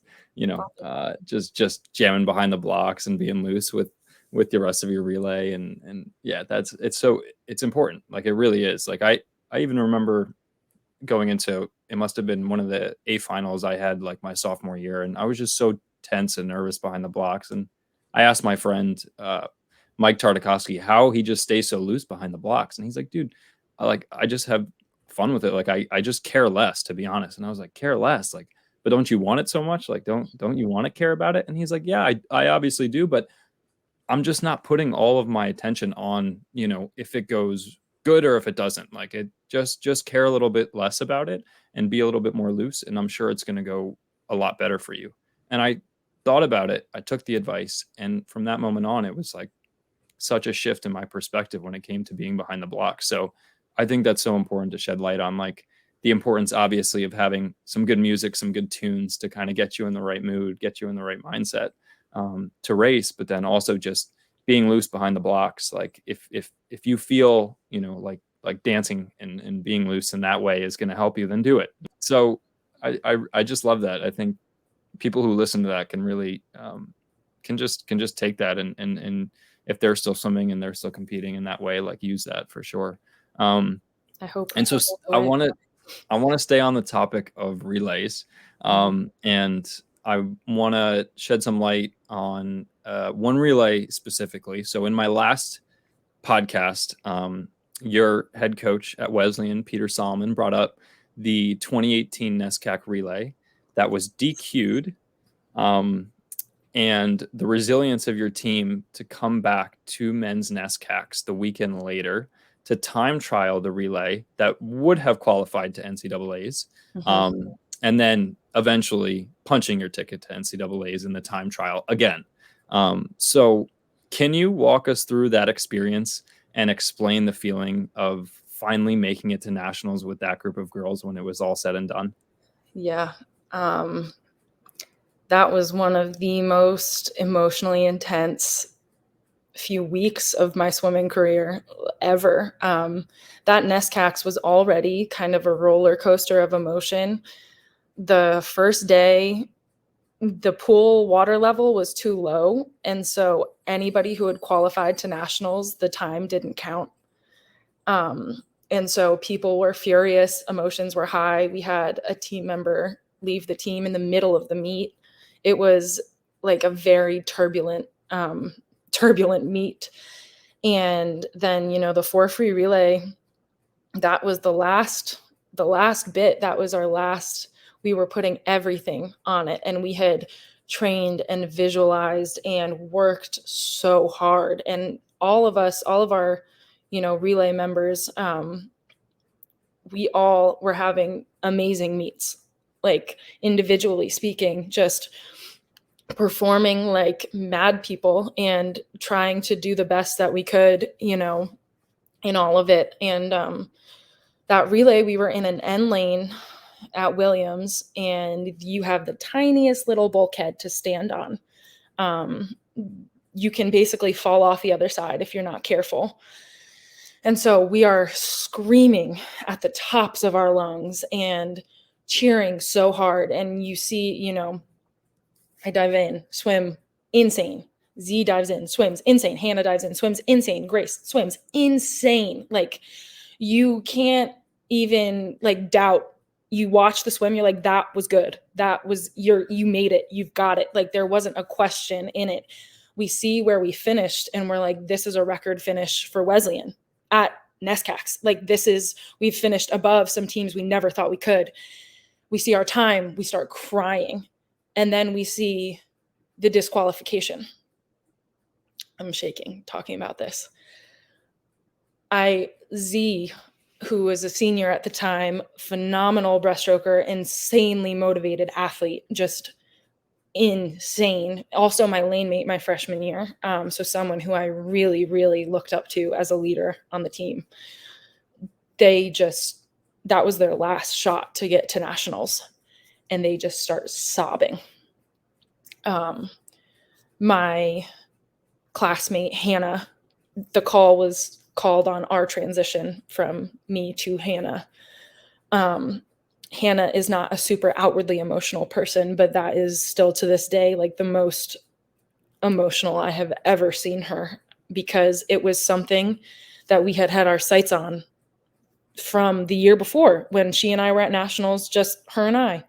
just jamming behind the blocks and being loose with the rest of your relay. And yeah, it's important. Like, it really is. Like, I even remember going into, it must've been one of the A finals I had like my sophomore year, and I was just so tense and nervous behind the blocks. And I asked my friend, Mike Tartakovsky, how he just stays so loose behind the blocks. And he's like, dude, I just have fun with it. Like, I just care less, to be honest. And I was like, care less? Like, but don't you want it so much? Like, don't you want to care about it? And he's like, yeah, I obviously do, but I'm just not putting all of my attention on, if it goes good or if it doesn't. Like, it just care a little bit less about it and be a little bit more loose. And I'm sure it's going to go a lot better for you. And I thought about it. I took the advice. And from that moment on, it was like such a shift in my perspective when it came to being behind the block. So I think that's so important to shed light on, like, the importance, obviously, of having some good music, some good tunes to kind of get you in the right mood, get you in the right mindset, to race, but then also just being loose behind the blocks. Like, if you feel, like dancing and being loose in that way is going to help you, then do it. So I just love that. I think people who listen to that can really, can just take that and if they're still swimming and they're still competing in that way, like, use that for sure. I hope. And so I want to stay on the topic of relays. And I want to shed some light on one relay specifically. So in my last podcast, your head coach at Wesleyan, Peter Solomon, brought up the 2018 NESCAC relay that was DQ'd, and the resilience of your team to come back to men's NESCACs the weekend later to time trial the relay that would have qualified to NCAAs, and then eventually punching your ticket to NCAAs in the time trial again. So can you walk us through that experience and explain the feeling of finally making it to nationals with that group of girls when it was all said and done? Yeah. That was one of the most emotionally intense few weeks of my swimming career ever. That NESCACs was already kind of a roller coaster of emotion. The first day, the pool water level was too low, and so anybody who had qualified to nationals, the time didn't count. And so people were furious, emotions were high. We had a team member leave the team in the middle of the meet. It was like a very turbulent meet. And then, the 4 free relay, that was the last bit. That was our last. We were putting everything on it, and we had trained and visualized and worked so hard. And all of our, relay members, we all were having amazing meets, like individually speaking, just performing like mad people and trying to do the best that we could, in all of it. And that relay, we were in an end lane at Williams, and you have the tiniest little bulkhead to stand on. You can basically fall off the other side if you're not careful. And so we are screaming at the tops of our lungs and cheering so hard. And you see, I dive in, swim, insane. Z dives in, swims, insane. Hannah dives in, swims, insane. Grace swims, insane. Like, you can't even doubt. You watch the swim, you're like, that was good. That was you made it. You've got it. Like, there wasn't a question in it. We see where we finished, and we're like, this is a record finish for Wesleyan at NESCACs. Like, we've finished above some teams we never thought we could. We see our time, we start crying. And then we see the disqualification. I'm shaking talking about this. Z, who was a senior at the time, phenomenal breaststroker, insanely motivated athlete, just insane. Also my lane mate my freshman year. So someone who I really, really looked up to as a leader on the team. That was their last shot to get to nationals, and they just start sobbing. My classmate, Hannah, the call was called on our transition from me to Hannah. Hannah is not a super outwardly emotional person, but that is still to this day like the most emotional I have ever seen her, because it was something that we had our sights on from the year before when she and I were at nationals, just her and I,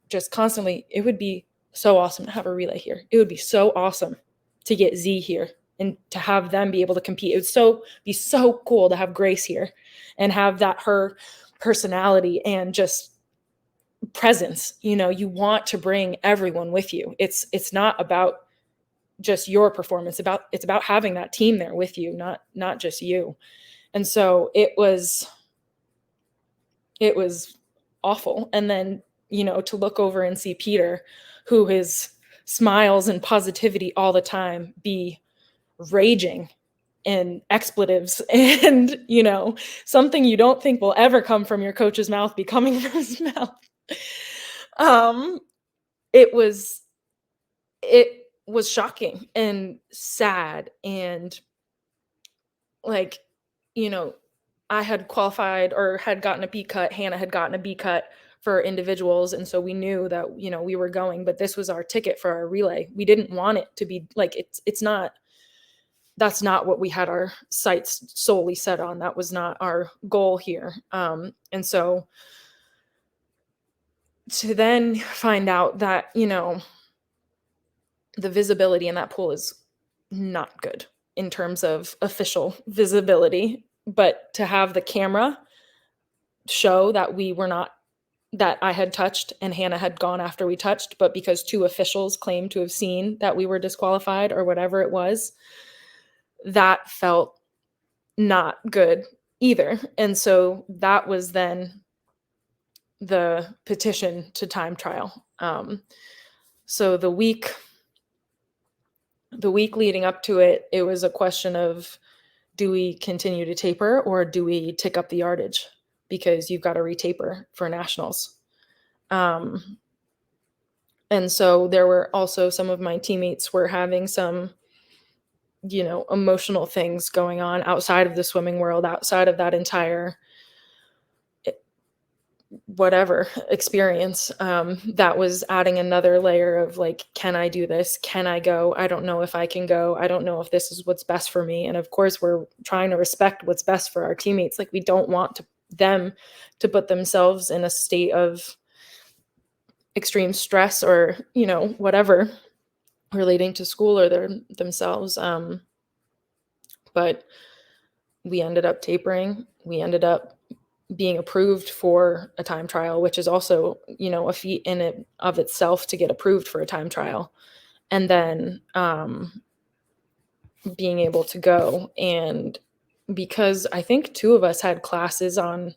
just constantly. It would be so awesome to have a relay here. It would be so awesome to get Z here and to have them be able to compete. It would be so cool to have Grace here and have her personality and just presence. You want to bring everyone with you. It's not about just your performance. It's about having that team there with you, not just you. And so it was awful. And then, to look over and see Peter, who is smiles and positivity all the time, be raging and expletives and, something you don't think will ever come from your coach's mouth be coming from his mouth. It was shocking and sad. And I had qualified or had gotten a B cut. Hannah had gotten a B cut for individuals. And so we knew that, we were going, but this was our ticket for our relay. We didn't want it to be like, that's not what we had our sights solely set on. That was not our goal here. And so to then find out that, the visibility in that pool is not good. in terms of official visibility, but to have the camera show that we were not, that I had touched and Hannah had gone after we touched, but because two officials claimed to have seen that we were disqualified or whatever it was, that felt not good either. And so that was then the petition to time trial. So the week leading up to it, it was a question of, do we continue to taper or do we tick up the yardage? Because you've got to retaper for nationals. And so there were also some of my teammates were having some, emotional things going on outside of the swimming world, outside of that entire whatever experience, that was adding another layer of like, can I do this? Can I go? I don't know if I can go. I don't know if this is what's best for me. And of course, we're trying to respect what's best for our teammates. Like, we don't want them to put themselves in a state of extreme stress or, whatever relating to school or themselves. But we ended up tapering. We ended up being approved for a time trial, which is also, a feat in it of itself to get approved for a time trial. And then being able to go. And because I think two of us had classes on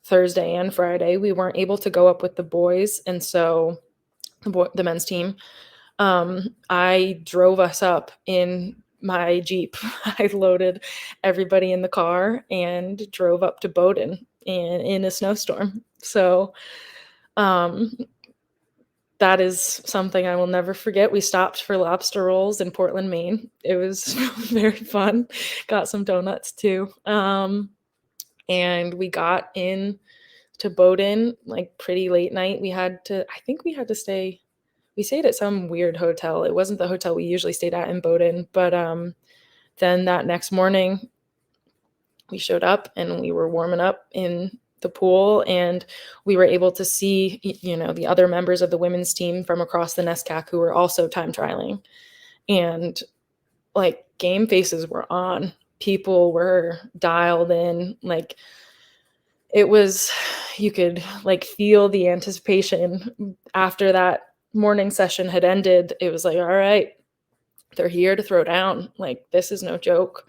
Thursday and Friday, we weren't able to go up with the boys. And so the men's team, I drove us up in my Jeep. I loaded everybody in the car and drove up to Bowdoin in a snowstorm. So that is something I will never forget. We stopped for lobster rolls in Portland, Maine. It was very fun. Got some donuts too. And we got in to Bowdoin like pretty late night. I think we had to stay, we stayed at some weird hotel. It wasn't the hotel we usually stayed at in Bowdoin, but then that next morning we showed up and we were warming up in the pool, and we were able to see, the other members of the women's team from across the NESCAC who were also time trialing, and like game faces were on. People were dialed in. Like, it was, you could like feel the anticipation after that morning session had ended. It was like, all right, they're here to throw down. Like, this is no joke.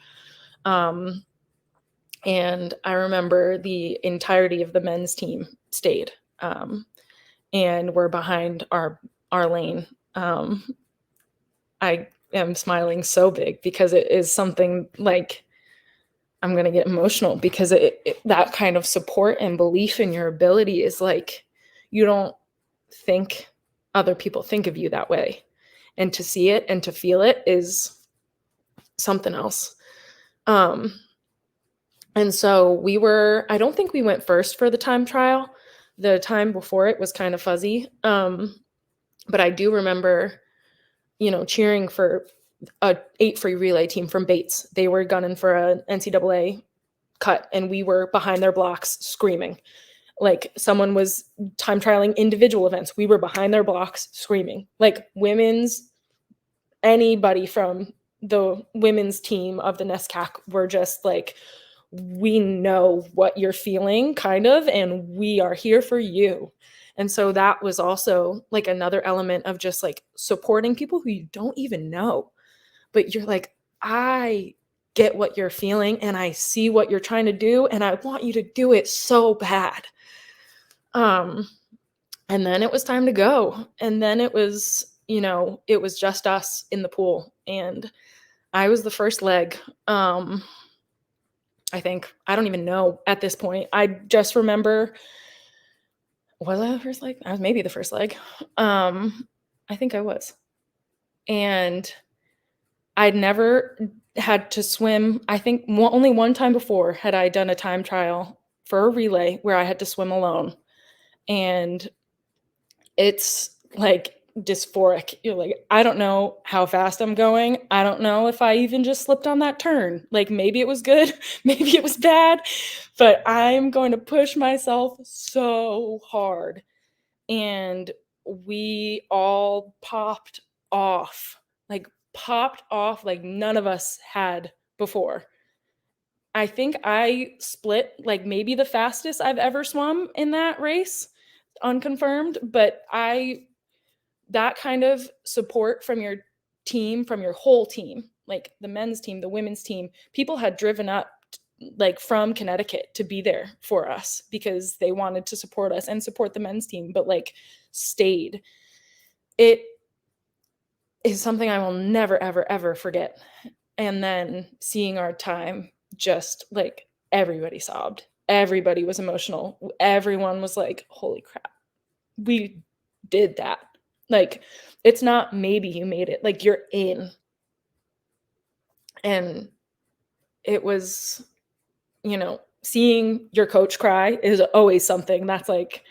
And I remember the entirety of the men's team stayed, and we're behind our lane. I am smiling so big because it is something like, I'm going to get emotional because that kind of support and belief in your ability is like, you don't think other people think of you that way. And to see it and to feel it is something else. And so I don't think we went first for the time trial. The time before it was kind of fuzzy. But I do remember, cheering for a 8 free relay team from Bates. They were gunning for an NCAA cut, and we were behind their blocks screaming. Like, someone was time trialing individual events. We were behind their blocks screaming. Like, anybody from the women's team of the NESCAC were just like, we know what you're feeling, kind of, and we are here for you. And so that was also like another element of just like supporting people who you don't even know, but you're like, I get what you're feeling and I see what you're trying to do and I want you to do it so bad. And then it was time to go. And then it was, it was just us in the pool, and I was the first leg. I think, I don't even know at this point. I just remember, was I the first leg? I was maybe the first leg. I think I was. And I'd never had to swim. I think only one time before had I done a time trial for a relay where I had to swim alone. And it's like dysphoric. You're like, I don't know how fast I'm going. I don't know if I even just slipped on that turn. Like, maybe it was good, maybe it was bad, but I'm going to push myself so hard. And we all popped off. Like, popped off like none of us had before. I think I split like maybe the fastest I've ever swum in that race, unconfirmed, but that kind of support from your team, from your whole team, like the men's team, the women's team, people had driven up like from Connecticut to be there for us because they wanted to support us and support the men's team, but like stayed. It is something I will never, ever, ever forget. And then seeing our time, just like everybody sobbed. Everybody was emotional. Everyone was like, holy crap, we did that. Like, it's not maybe you made it, like you're in. And it was, you know, seeing your coach cry is always something that's like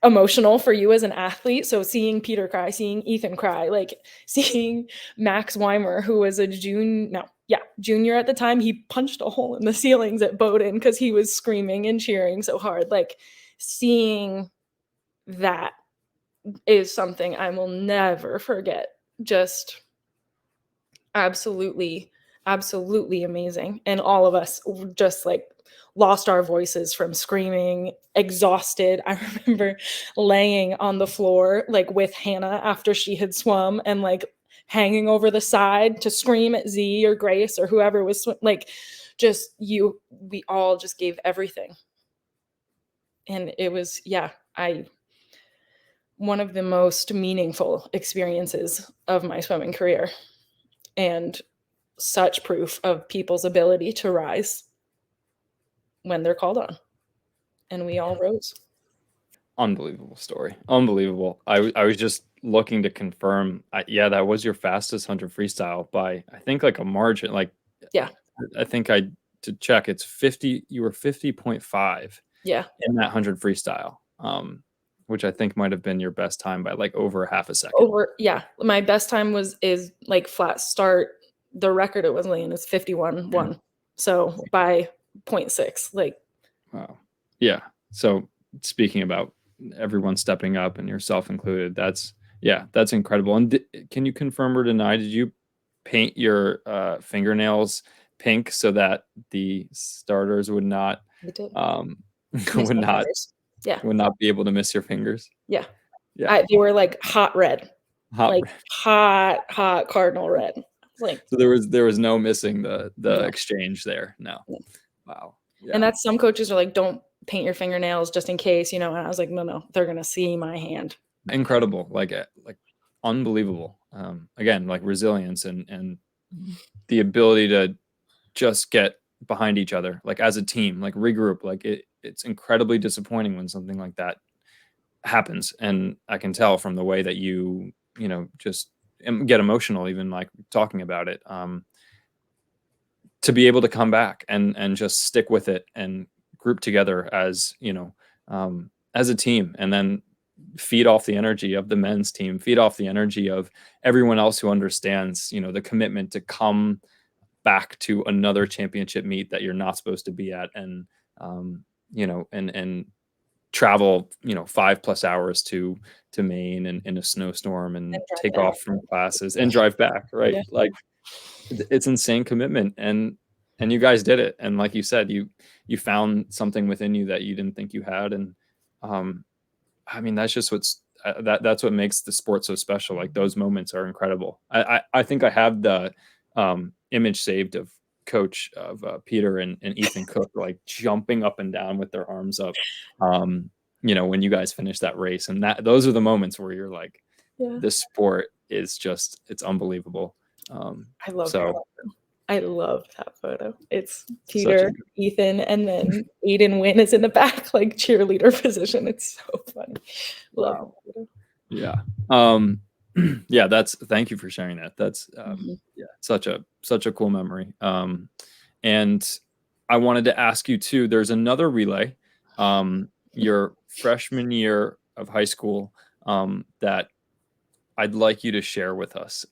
emotional for you as an athlete. So seeing Peter cry, seeing Ethan cry, like seeing Max Weimer, who was a junior at the time, he punched a hole in the ceilings at Bowdoin because he was screaming and cheering so hard. Like seeing that is something I will never forget. Just absolutely, absolutely amazing. And all of us just like lost our voices from screaming, exhausted. I remember laying on the floor like with Hannah after she had swum and like hanging over the side to scream at Z or Grace or whoever was like we all just gave everything. And it was one of the most meaningful experiences of my swimming career, and such proof of people's ability to rise when they're called on. And we all rose. Unbelievable story. Unbelievable. I was just looking to confirm. That was your fastest 100 freestyle by, I think, like a margin. Like, Yeah. I think to check, it's 50. You were 50.5. Yeah. In that 100 freestyle, which I think might have been your best time by like over half a second. My best time is like flat start. The record at Wesleyan is 51.1. So by 0.6, like. Wow. Yeah. So speaking about everyone stepping up and yourself included, that's incredible. And can you confirm or deny, did you paint your fingernails pink so that the starters would not would not be able to miss your fingers? Yeah. They were like hot red. Hot cardinal red. Like, so there was no missing the exchange there. No. Wow. Yeah. And that's, some coaches are like, don't paint your fingernails just in case, and I was like, no, they're gonna see my hand. Incredible, like unbelievable. Again, like resilience and the ability to just get behind each other, like as a team, like regroup. Like it's incredibly disappointing when something like that happens, and I can tell from the way that you just get emotional even like talking about it. To be able to come back and just stick with it and group together as as a team, and then feed off the energy of the men's team, feed off the energy of everyone else who understands the commitment to come back to another championship meet that you're not supposed to be at, and and travel 5+ hours to Maine and in a snowstorm and take off from classes and drive back, right? Yeah. Like it's insane commitment, and you guys did it. And like you said, you found something within you that you didn't think you had. And I mean, that's just that's what makes the sport so special. Like those moments are incredible. I think I have the image saved of Peter and Ethan Cook like jumping up and down with their arms up when you guys finish that race. And those are the moments where you're like, this sport is just, it's unbelievable. I love that. I love that photo. It's Peter, Ethan, and then Aiden Wynn is in the back, like cheerleader position. It's so funny. Love that photo. Yeah. Thank you for sharing that. That's such a cool memory. And I wanted to ask you too, there's another relay, your freshman year of high school, that I'd like you to share with us,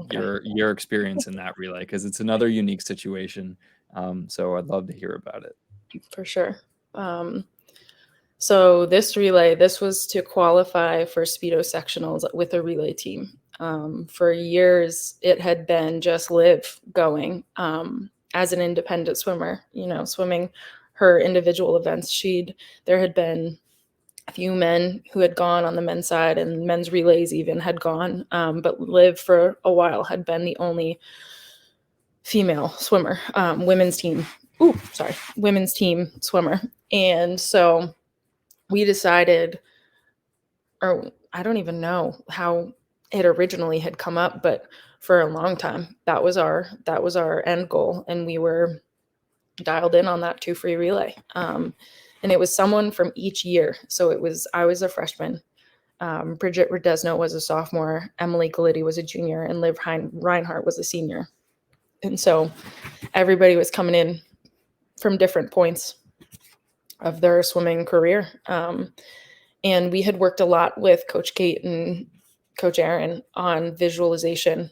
your experience in that relay, because it's another unique situation. So I'd love to hear about it. For sure. So this relay, this was to qualify for Speedo sectionals with a relay team. For years, it had been just Liv going as an independent swimmer, swimming her individual events. There had been a few men who had gone on the men's side, and men's relays even had gone. But Liv for a while had been the only female swimmer, women's team swimmer. And so we decided, or I don't even know how it originally had come up, but for a long time, that was our end goal. And we were dialed in on that 2 free relay. And it was someone from each year. So I was a freshman. Bridget Redesno was a sophomore. Emily Galitti was a junior, and Liv Reinhardt was a senior. And so everybody was coming in from different points of their swimming career. And we had worked a lot with Coach Kate and Coach Aaron on visualization,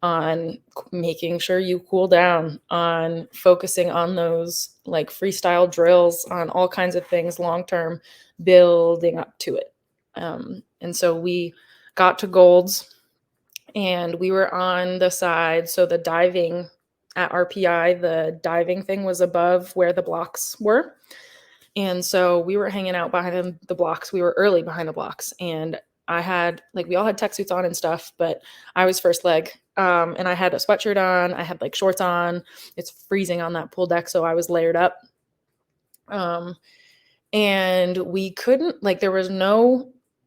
on making sure you cool down, on focusing on those like freestyle drills, on all kinds of things long-term, building up to it. And so we got to golds, and we were on the side. So the diving at RPI, the diving thing was above where the blocks were. And so we were hanging out behind the blocks. We were early behind the blocks. And we all had tech suits on and stuff, but I was first leg. And I had a sweatshirt on. I had like shorts on. It's freezing on that pool deck, so I was layered up. And we couldn't, there was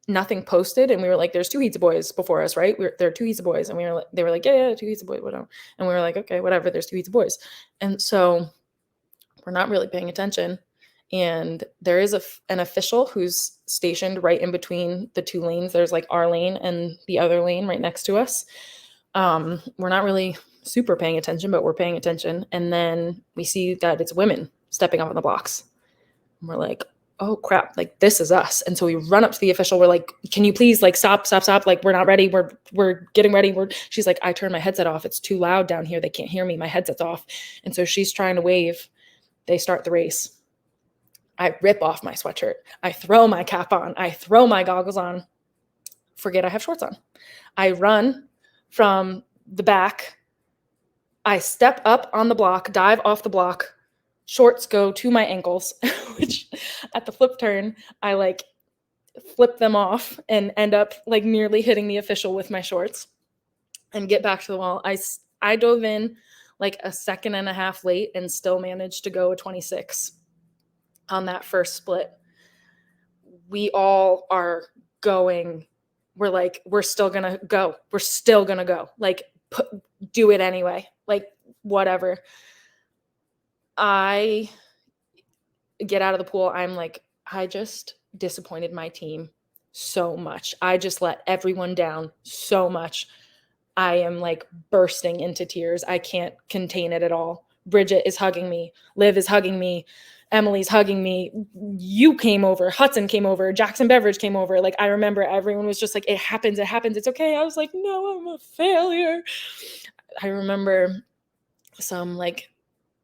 nothing posted, and we were like, there's 2 heats of boys before us, right? There are 2 heats of boys. And they were like, yeah, 2 heats of boys, whatever. And we were like, okay, whatever, there's 2 heats of boys. And so we're not really paying attention. And there is an official who's stationed right in between the 2 lanes. There's like our lane and the other lane right next to us. We're not really super paying attention, but we're paying attention. And then we see that it's women stepping up on the blocks. And we're like, oh crap, this is us. And so we run up to the official. We're like, can you please stop? We're not ready. We're getting ready. She's like, I turned my headset off. It's too loud down here. They can't hear me. My headset's off. And so she's trying to wave. They start the race. I rip off my sweatshirt. I throw my cap on. I throw my goggles on. Forget I have shorts on. I run from the back. I step up on the block, dive off the block. Shorts go to my ankles, which at the flip turn, I flip them off and end up nearly hitting the official with my shorts and get back to the wall. I dove in a second and a half late and still managed to go a 26 on that first split. We all are going. We're still going to go. We're still going to go. Do it anyway. Whatever. I get out of the pool. I'm I just disappointed my team so much. I just let everyone down so much. I am bursting into tears. I can't contain it at all. Bridget is hugging me. Liv is hugging me. Emily's hugging me. You came over. Hudson came over. Jackson Beveridge came over. I remember everyone was just it happens. It happens. It's okay. I was like, no, I'm a failure. I remember some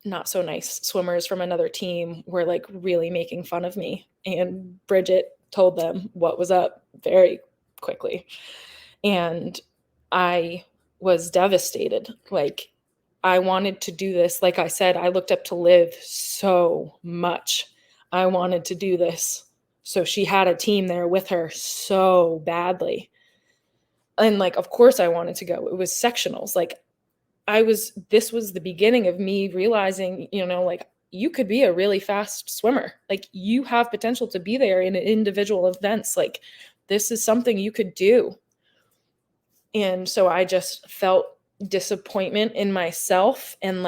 not so nice swimmers from another team were really making fun of me. And Bridget told them what was up very quickly. And I was devastated. I wanted to do this. Like I said, I looked up to Liv so much. I wanted to do this. So she had a team there with her so badly. And of course I wanted to go. It was sectionals. This was the beginning of me realizing, you could be a really fast swimmer. You have potential to be there in individual events. This is something you could do. And so I just felt disappointment in myself and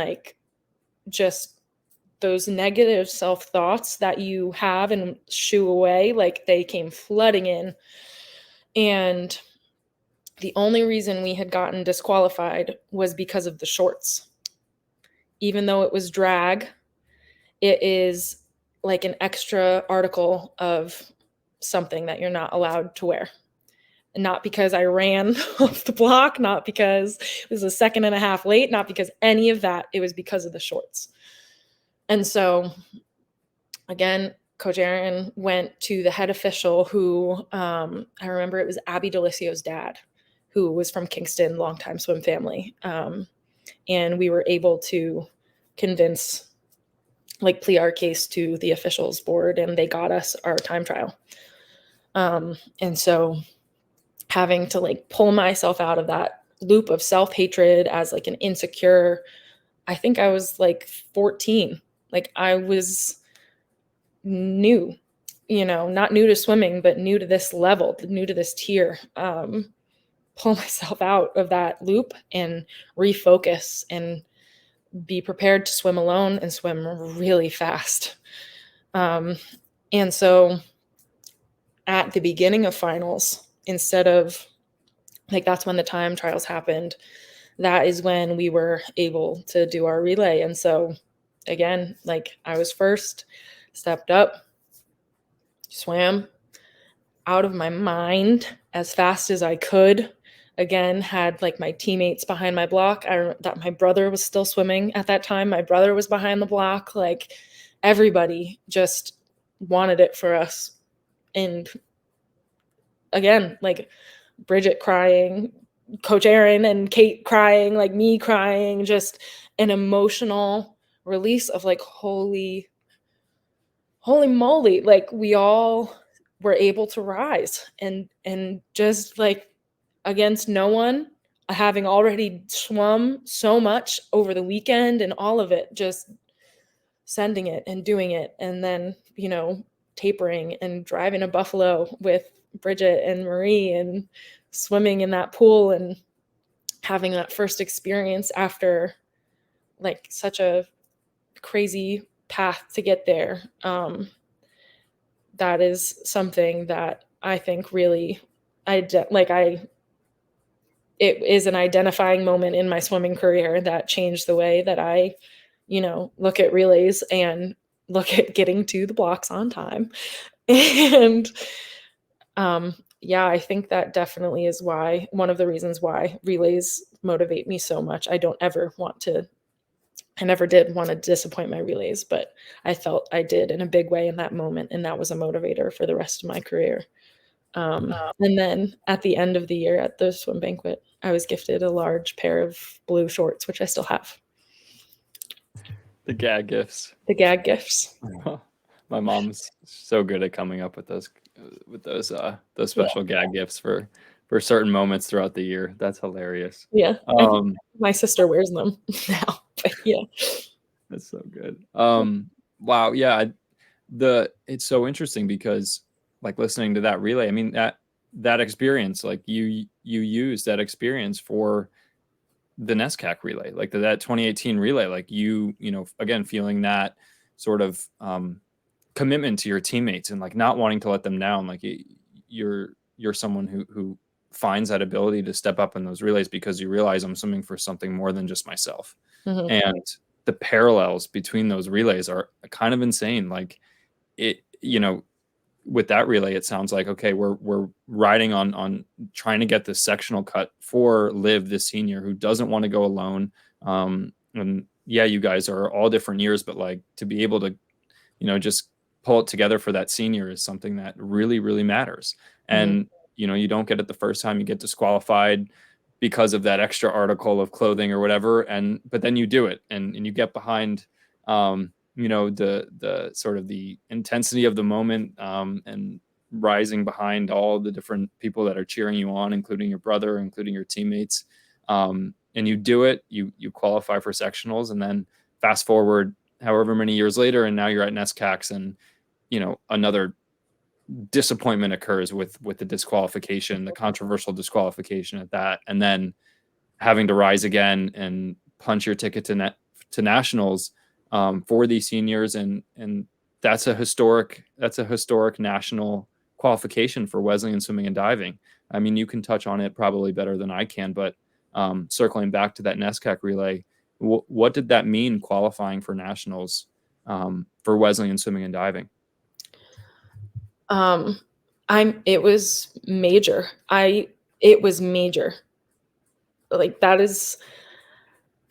just those negative self-thoughts that you have and shoo away, they came flooding in. And the only reason we had gotten disqualified was because of the shorts. Even though it was drag, it is an extra article of something that you're not allowed to wear. Not because I ran off the block, not because it was a second and a half late, not because any of that. It was because of the shorts. And so, again, Coach Aaron went to the head official who, I remember it was Abby Delicio's dad, who was from Kingston, longtime swim family. And we were able to convince, like, plea our case to the officials board, and they got us our time trial. And so having to like pull myself out of that loop of self-hatred as like an insecure, I think I was like 14. Like I was new, not new to swimming, but new to this level, new to this tier. Pull myself out of that loop and refocus and be prepared to swim alone and swim really fast. And so at the beginning of finals, instead of like, that's when the time trials happened, that is when we were able to do our relay. And so again, like I was first, stepped up, swam out of my mind as fast as I could. Again, had like my teammates behind my block. I that my brother was still swimming at that time. My brother was behind the block. Like everybody just wanted it for us. And again, like Bridget crying, Coach Aaron and Kate crying, like me crying, just an emotional release of like, holy moly, like we all were able to rise and just like against no one, having already swum so much over the weekend and all of it, just sending it and doing it. And then, tapering and driving to Buffalo with Bridget and Marie and swimming in that pool and having that first experience after like such a crazy path to get there. That is something that I think really, it is an identifying moment in my swimming career that changed the way that I, look at relays and look at getting to the blocks on time. And yeah, I think that definitely is one of the reasons why relays motivate me so much. I never did want to disappoint my relays, but I felt I did in a big way in that moment. And that was a motivator for the rest of my career. And then at the end of the year at the swim banquet, I was gifted a large pair of blue shorts, which I still have. The gag gifts. The gag gifts. My mom's so good at coming up with those special gag gifts for certain moments throughout the year. That's hilarious. Yeah. My sister wears them now. But yeah. That's so good. Wow. Yeah. It's so interesting because like listening to that relay, I mean, that experience, like you use that experience for the NESCAC relay, like that 2018 relay, like again, feeling that sort of commitment to your teammates and like not wanting to let them down. Like you're someone who finds that ability to step up in those relays because you realize I'm swimming for something more than just myself. Mm-hmm. And the parallels between those relays are kind of insane. Like with that relay, it sounds like, okay, we're riding on trying to get this sectional cut for Liv, this senior who doesn't want to go alone. And yeah, you guys are all different years, but like to be able to, just pull it together for that senior is something that really, really matters. And, you don't get it the first time, you get disqualified because of that extra article of clothing or whatever. But then you do it and you get behind, the sort of the intensity of the moment, and rising behind all the different people that are cheering you on, including your brother, including your teammates. And you do it, you qualify for sectionals, and then fast forward however many years later, and now you're at NESCACs, and, another disappointment occurs with the disqualification, the controversial disqualification at that, and then having to rise again and punch your ticket to nationals, for these seniors, and that's a historic national qualification for Wesleyan swimming and diving. I mean, you can touch on it probably better than I can, but circling back to that NESCAC relay, what did that mean qualifying for nationals for Wesleyan swimming and diving? It was major. It was major. Like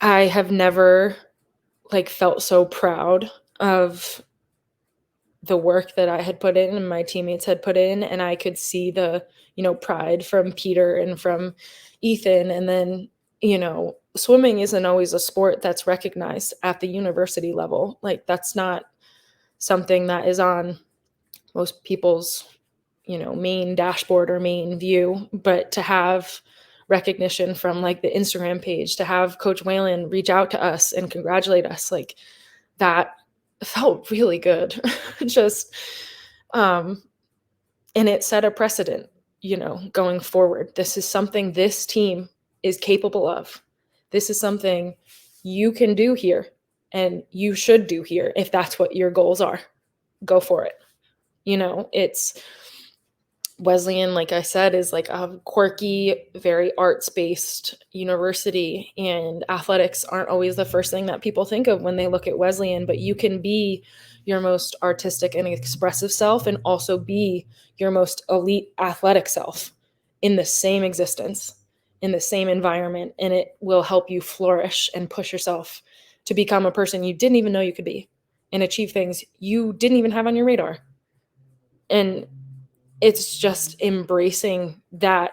I have never like felt so proud of the work that I had put in and my teammates had put in, and I could see the, pride from Peter and from Ethan. And then, swimming isn't always a sport that's recognized at the university level. Like, that's not something that is on most people's, main dashboard or main view. But to have recognition from like the Instagram page, to have Coach Whalen reach out to us and congratulate us, like, that felt really good. Just and it set a precedent, going forward. This is something this team is capable of. This is something you can do here and you should do here if that's what your goals are. Go for it. It's Wesleyan, like I said, is like a quirky, very arts-based university, and athletics aren't always the first thing that people think of when they look at Wesleyan, but you can be your most artistic and expressive self and also be your most elite athletic self in the same existence, in the same environment, and it will help you flourish and push yourself to become a person you didn't even know you could be and achieve things you didn't even have on your radar. And it's just embracing those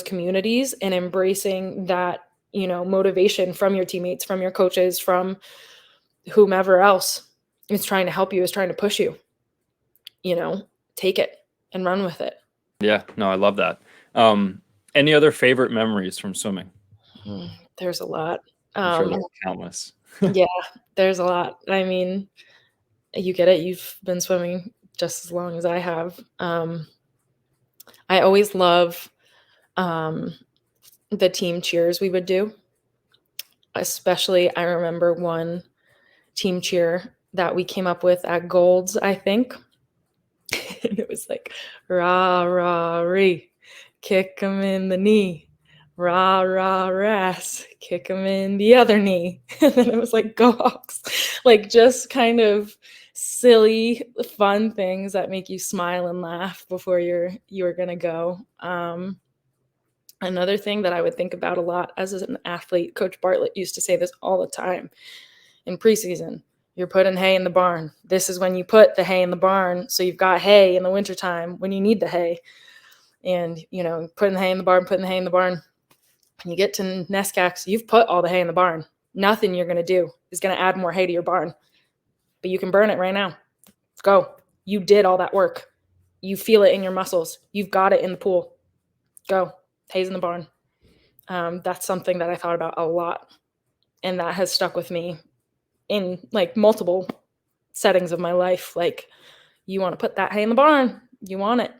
communities and embracing that, motivation from your teammates, from your coaches, from whomever else is trying to help you, is trying to push you, take it and run with it. Yeah, no, I love that. Any other favorite memories from swimming? There's a lot. I'm sure there's countless. Yeah, there's a lot. I mean, you get it. You've been swimming just as long as I have. I always love the team cheers we would do. Especially, I remember one team cheer that we came up with at Gold's, I think. And it was like, rah, rah, ree, kick him in the knee. Rah, rah, ras, kick him in the other knee. And then it was like, go Hawks. Like, just kind of silly, fun things that make you smile and laugh before you're gonna go. Another thing that I would think about a lot as an athlete, Coach Bartlett used to say this all the time in preseason. You're putting hay in the barn. This is when you put the hay in the barn. So you've got hay in the wintertime when you need the hay. And, putting the hay in the barn, putting the hay in the barn. And you get to NESCAC, so you've put all the hay in the barn. Nothing you're going to do is going to add more hay to your barn. But you can burn it right now. Go. You did all that work. You feel it in your muscles. You've got it in the pool. Go. Hay's in the barn. That's something that I thought about a lot. And that has stuck with me in like multiple settings of my life. Like, you want to put that hay in the barn. You want it.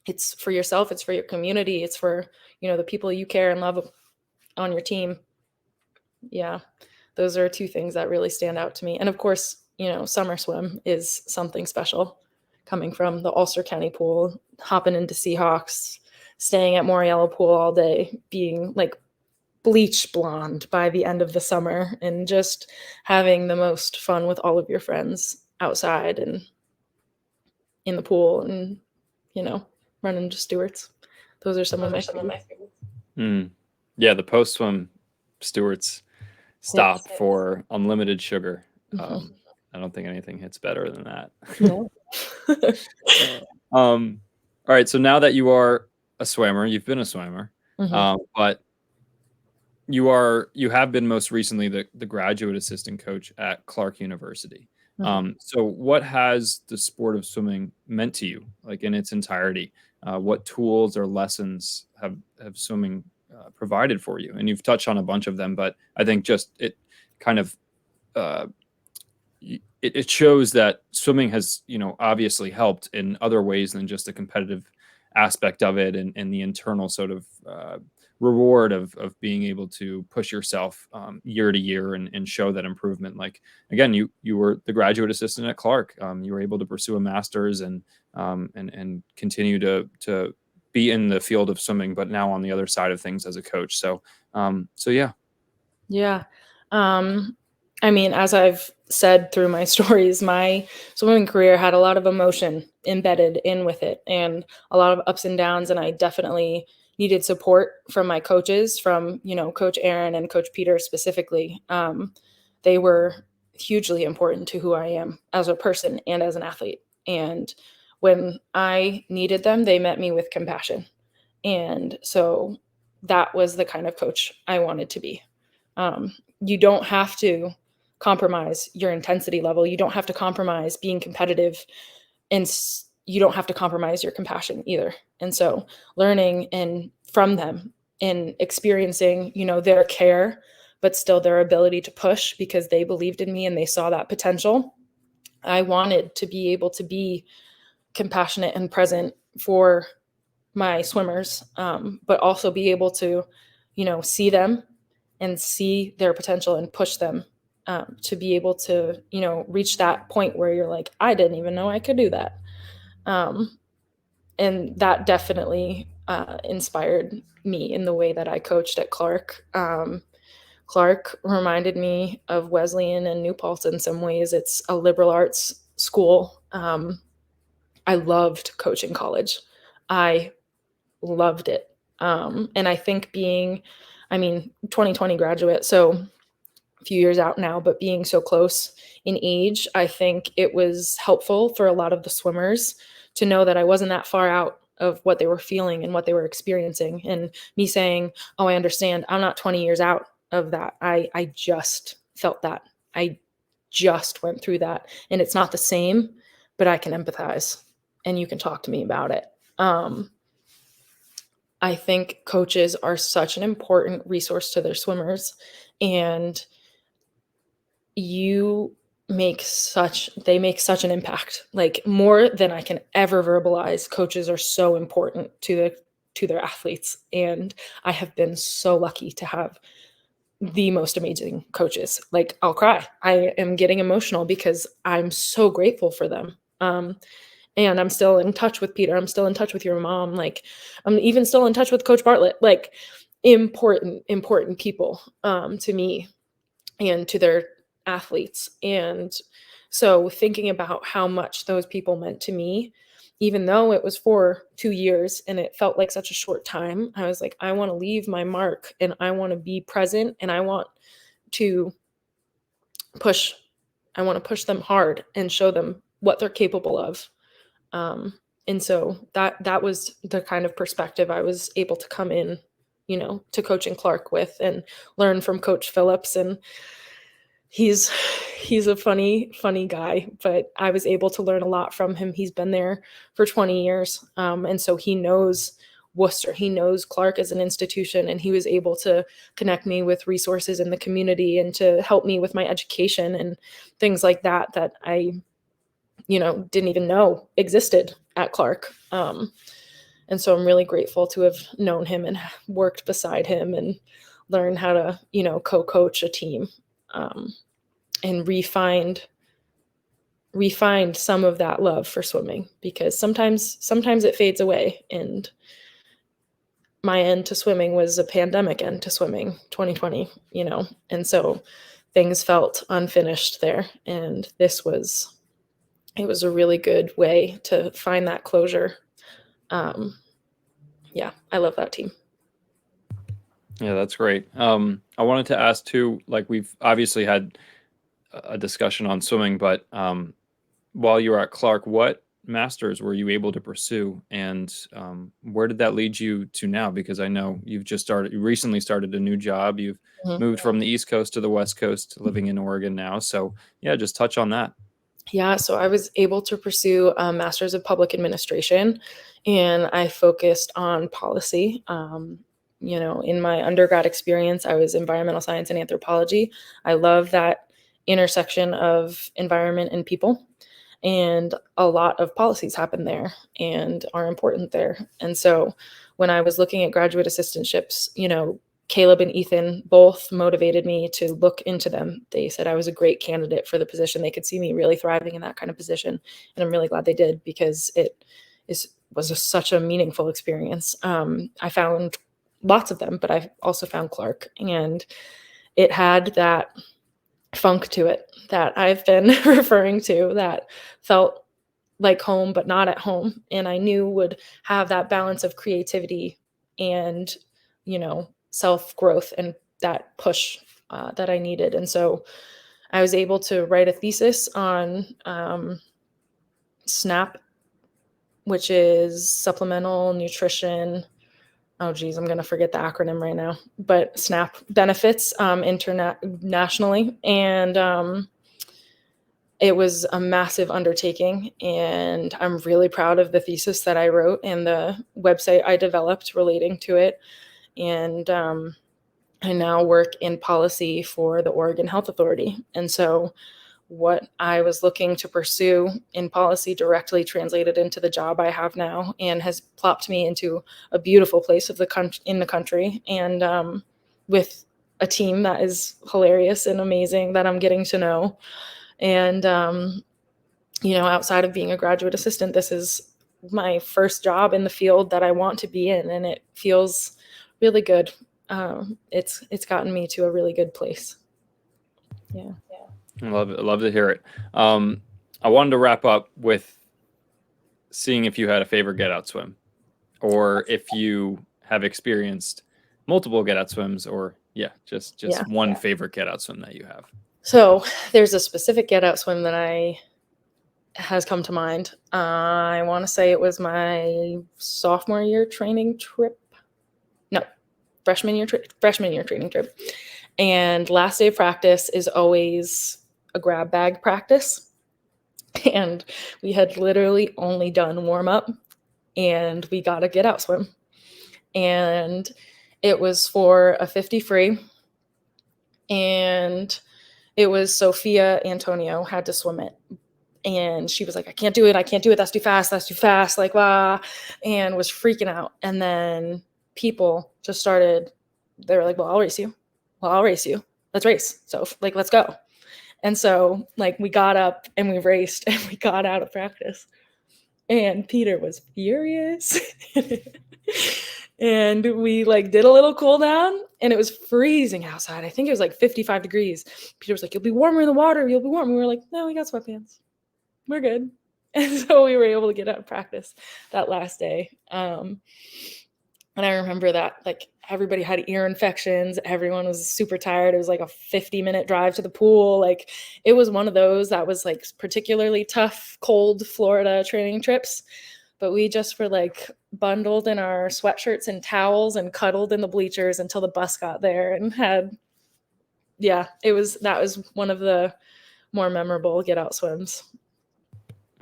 It's for yourself. It's for your community. It's for, the people you care and love on your team. Yeah. Those are two things that really stand out to me. And of course, summer swim is something special, coming from the Ulster County pool, hopping into Seahawks, staying at Moriello pool all day, being like bleach blonde by the end of the summer, and just having the most fun with all of your friends outside and in the pool and, running to Stewart's. Those are some of my favorites. Yeah, the post-swim Stewart's stop for unlimited sugar. Mhm. I don't think anything hits better than that. No. All right, so now that you are a swimmer, you've been a swimmer, but you have been most recently the graduate assistant coach at Clark University. So what has the sport of swimming meant to you, like in its entirety? What tools or lessons have swimming provided for you? And you've touched on a bunch of them, but I think just it kind of it shows that swimming has, obviously helped in other ways than just the competitive aspect of it and the internal sort of reward of being able to push yourself year to year and show that improvement. Like, again, you were the graduate assistant at Clark. You were able to pursue a master's and continue to be in the field of swimming, but now on the other side of things as a coach. So yeah. Yeah. I mean, as I've said through my stories, my swimming career had a lot of emotion embedded in with it and a lot of ups and downs. And I definitely needed support from my coaches, from, Coach Aaron and Coach Peter specifically. They were hugely important to who I am as a person and as an athlete. And when I needed them, they met me with compassion. And so that was the kind of coach I wanted to be. You don't have to compromise your intensity level. You don't have to compromise being competitive, and you don't have to compromise your compassion either. And so learning and from them and experiencing, their care, but still their ability to push because they believed in me and they saw that potential. I wanted to be able to be compassionate and present for my swimmers, but also be able to, see them and see their potential and push them to be able to, reach that point where you're like, I didn't even know I could do that. And that definitely inspired me in the way that I coached at Clark. Clark reminded me of Wesleyan and New Paltz in some ways. It's a liberal arts school. I loved coaching college. I loved it. And I think 2020 graduate, so a few years out now, but being so close in age, I think it was helpful for a lot of the swimmers to know that I wasn't that far out of what they were feeling and what they were experiencing. And me saying, oh, I understand. I'm not 20 years out of that. I just felt that. I just went through that. And it's not the same, but I can empathize and you can talk to me about it. I think coaches are such an important resource to their swimmers, and they make such an impact, like more than I can ever verbalize. Coaches are so important to their athletes, and I have been so lucky to have the most amazing coaches. Like, I'll cry. I am getting emotional because I'm so grateful for them. And I'm still in touch with Peter. I'm still in touch with your mom. Like, I'm even still in touch with Coach Bartlett. Like, important people to me and to their athletes. And so thinking about how much those people meant to me, even though it was for 2 years and it felt like such a short time, I was like, I want to leave my mark and I want to be present and I want to push them hard and show them what they're capable of. And so that was the kind of perspective I was able to come in, to coaching Clark with and learn from Coach Phillips. And he's a funny guy, but I was able to learn a lot from him. He's been there for 20 years. And so he knows Worcester, he knows Clark as an institution, and he was able to connect me with resources in the community and to help me with my education and things like that I didn't even know existed at Clark. And so I'm really grateful to have known him and worked beside him and learned how to, co-coach a team, and refined some of that love for swimming, because sometimes it fades away. And my end to swimming was a pandemic end to swimming, 2020, and so things felt unfinished there. And it was a really good way to find that closure. Yeah, I love that team. Yeah, that's great. I wanted to ask too, like, we've obviously had a discussion on swimming, but while you were at Clark, what masters were you able to pursue, and where did that lead you to now? Because I know you recently started a new job. You've moved from the East Coast to the West Coast, living in Oregon now. So yeah, just touch on that. Yeah, so I was able to pursue a Master's of Public Administration, and I focused on policy. In my undergrad experience, I was environmental science and anthropology. I love that intersection of environment and people, and a lot of policies happen there and are important there. And so when I was looking at graduate assistantships, Caleb and Ethan both motivated me to look into them. They said I was a great candidate for the position. They could see me really thriving in that kind of position. And I'm really glad they did, because it was such a meaningful experience. I found lots of them, but I also found Clark, and it had that funk to it that I've been referring to, that felt like home, but not at home. And I knew would have that balance of creativity and, self-growth and that push that I needed. And so I was able to write a thesis on SNAP, which is supplemental nutrition. Oh, geez, I'm going to forget the acronym right now, but SNAP benefits internationally. And it was a massive undertaking. And I'm really proud of the thesis that I wrote and the website I developed relating to it. And I now work in policy for the Oregon Health Authority. And so what I was looking to pursue in policy directly translated into the job I have now and has plopped me into a beautiful place in the country, and with a team that is hilarious and amazing that I'm getting to know. And, outside of being a graduate assistant, this is my first job in the field that I want to be in, and it feels really good. It's gotten me to a really good place. Yeah. I love it. I love to hear it. I wanted to wrap up with seeing if you had a favorite get out swim, or if you have experienced multiple get out swims, or just one favorite get out swim that you have. So there's a specific get out swim that has come to mind. I want to say it was my sophomore year training trip. No, freshman year training trip. And last day of practice is always a grab bag practice. And we had literally only done warm up, and we got a get out swim. And it was for a 50 free. And it was Sophia Antonio had to swim it. And she was like, I can't do it. That's too fast. Like, wow. And was freaking out. And then people just started, they were like, well, I'll race you. Let's race. So like, let's go. And so like we got up and we raced and we got out of practice. And Peter was furious. And we like did a little cool down, and it was freezing outside. I think it was like 55 degrees. Peter was like, you'll be warmer in the water. We were like, no, we got sweatpants. We're good. And so we were able to get out of practice that last day. And I remember that like everybody had ear infections. Everyone was super tired. It was like a 50-minute drive to the pool. Like it was one of those that was like particularly tough, cold Florida training trips. But we just were like bundled in our sweatshirts and towels and cuddled in the bleachers until the bus got there, and that was one of the more memorable get out swims.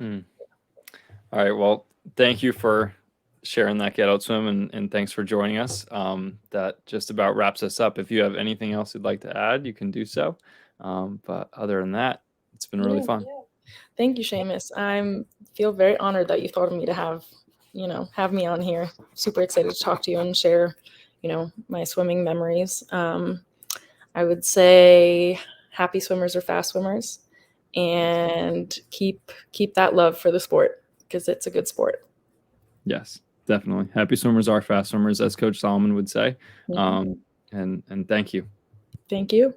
All right. Well, thank you for sharing that get out swim, and thanks for joining us. That just about wraps us up. If you have anything else you'd like to add, you can do so. But other than that, it's been really fun. Yeah. Thank you, Seamus. I feel very honored that you thought of me to have me on here. Super excited to talk to you and share, my swimming memories. I would say happy swimmers are fast swimmers, and keep that love for the sport, because it's a good sport. Yes, definitely. Happy swimmers are fast swimmers, as Coach Solomon would say. And thank you. Thank you.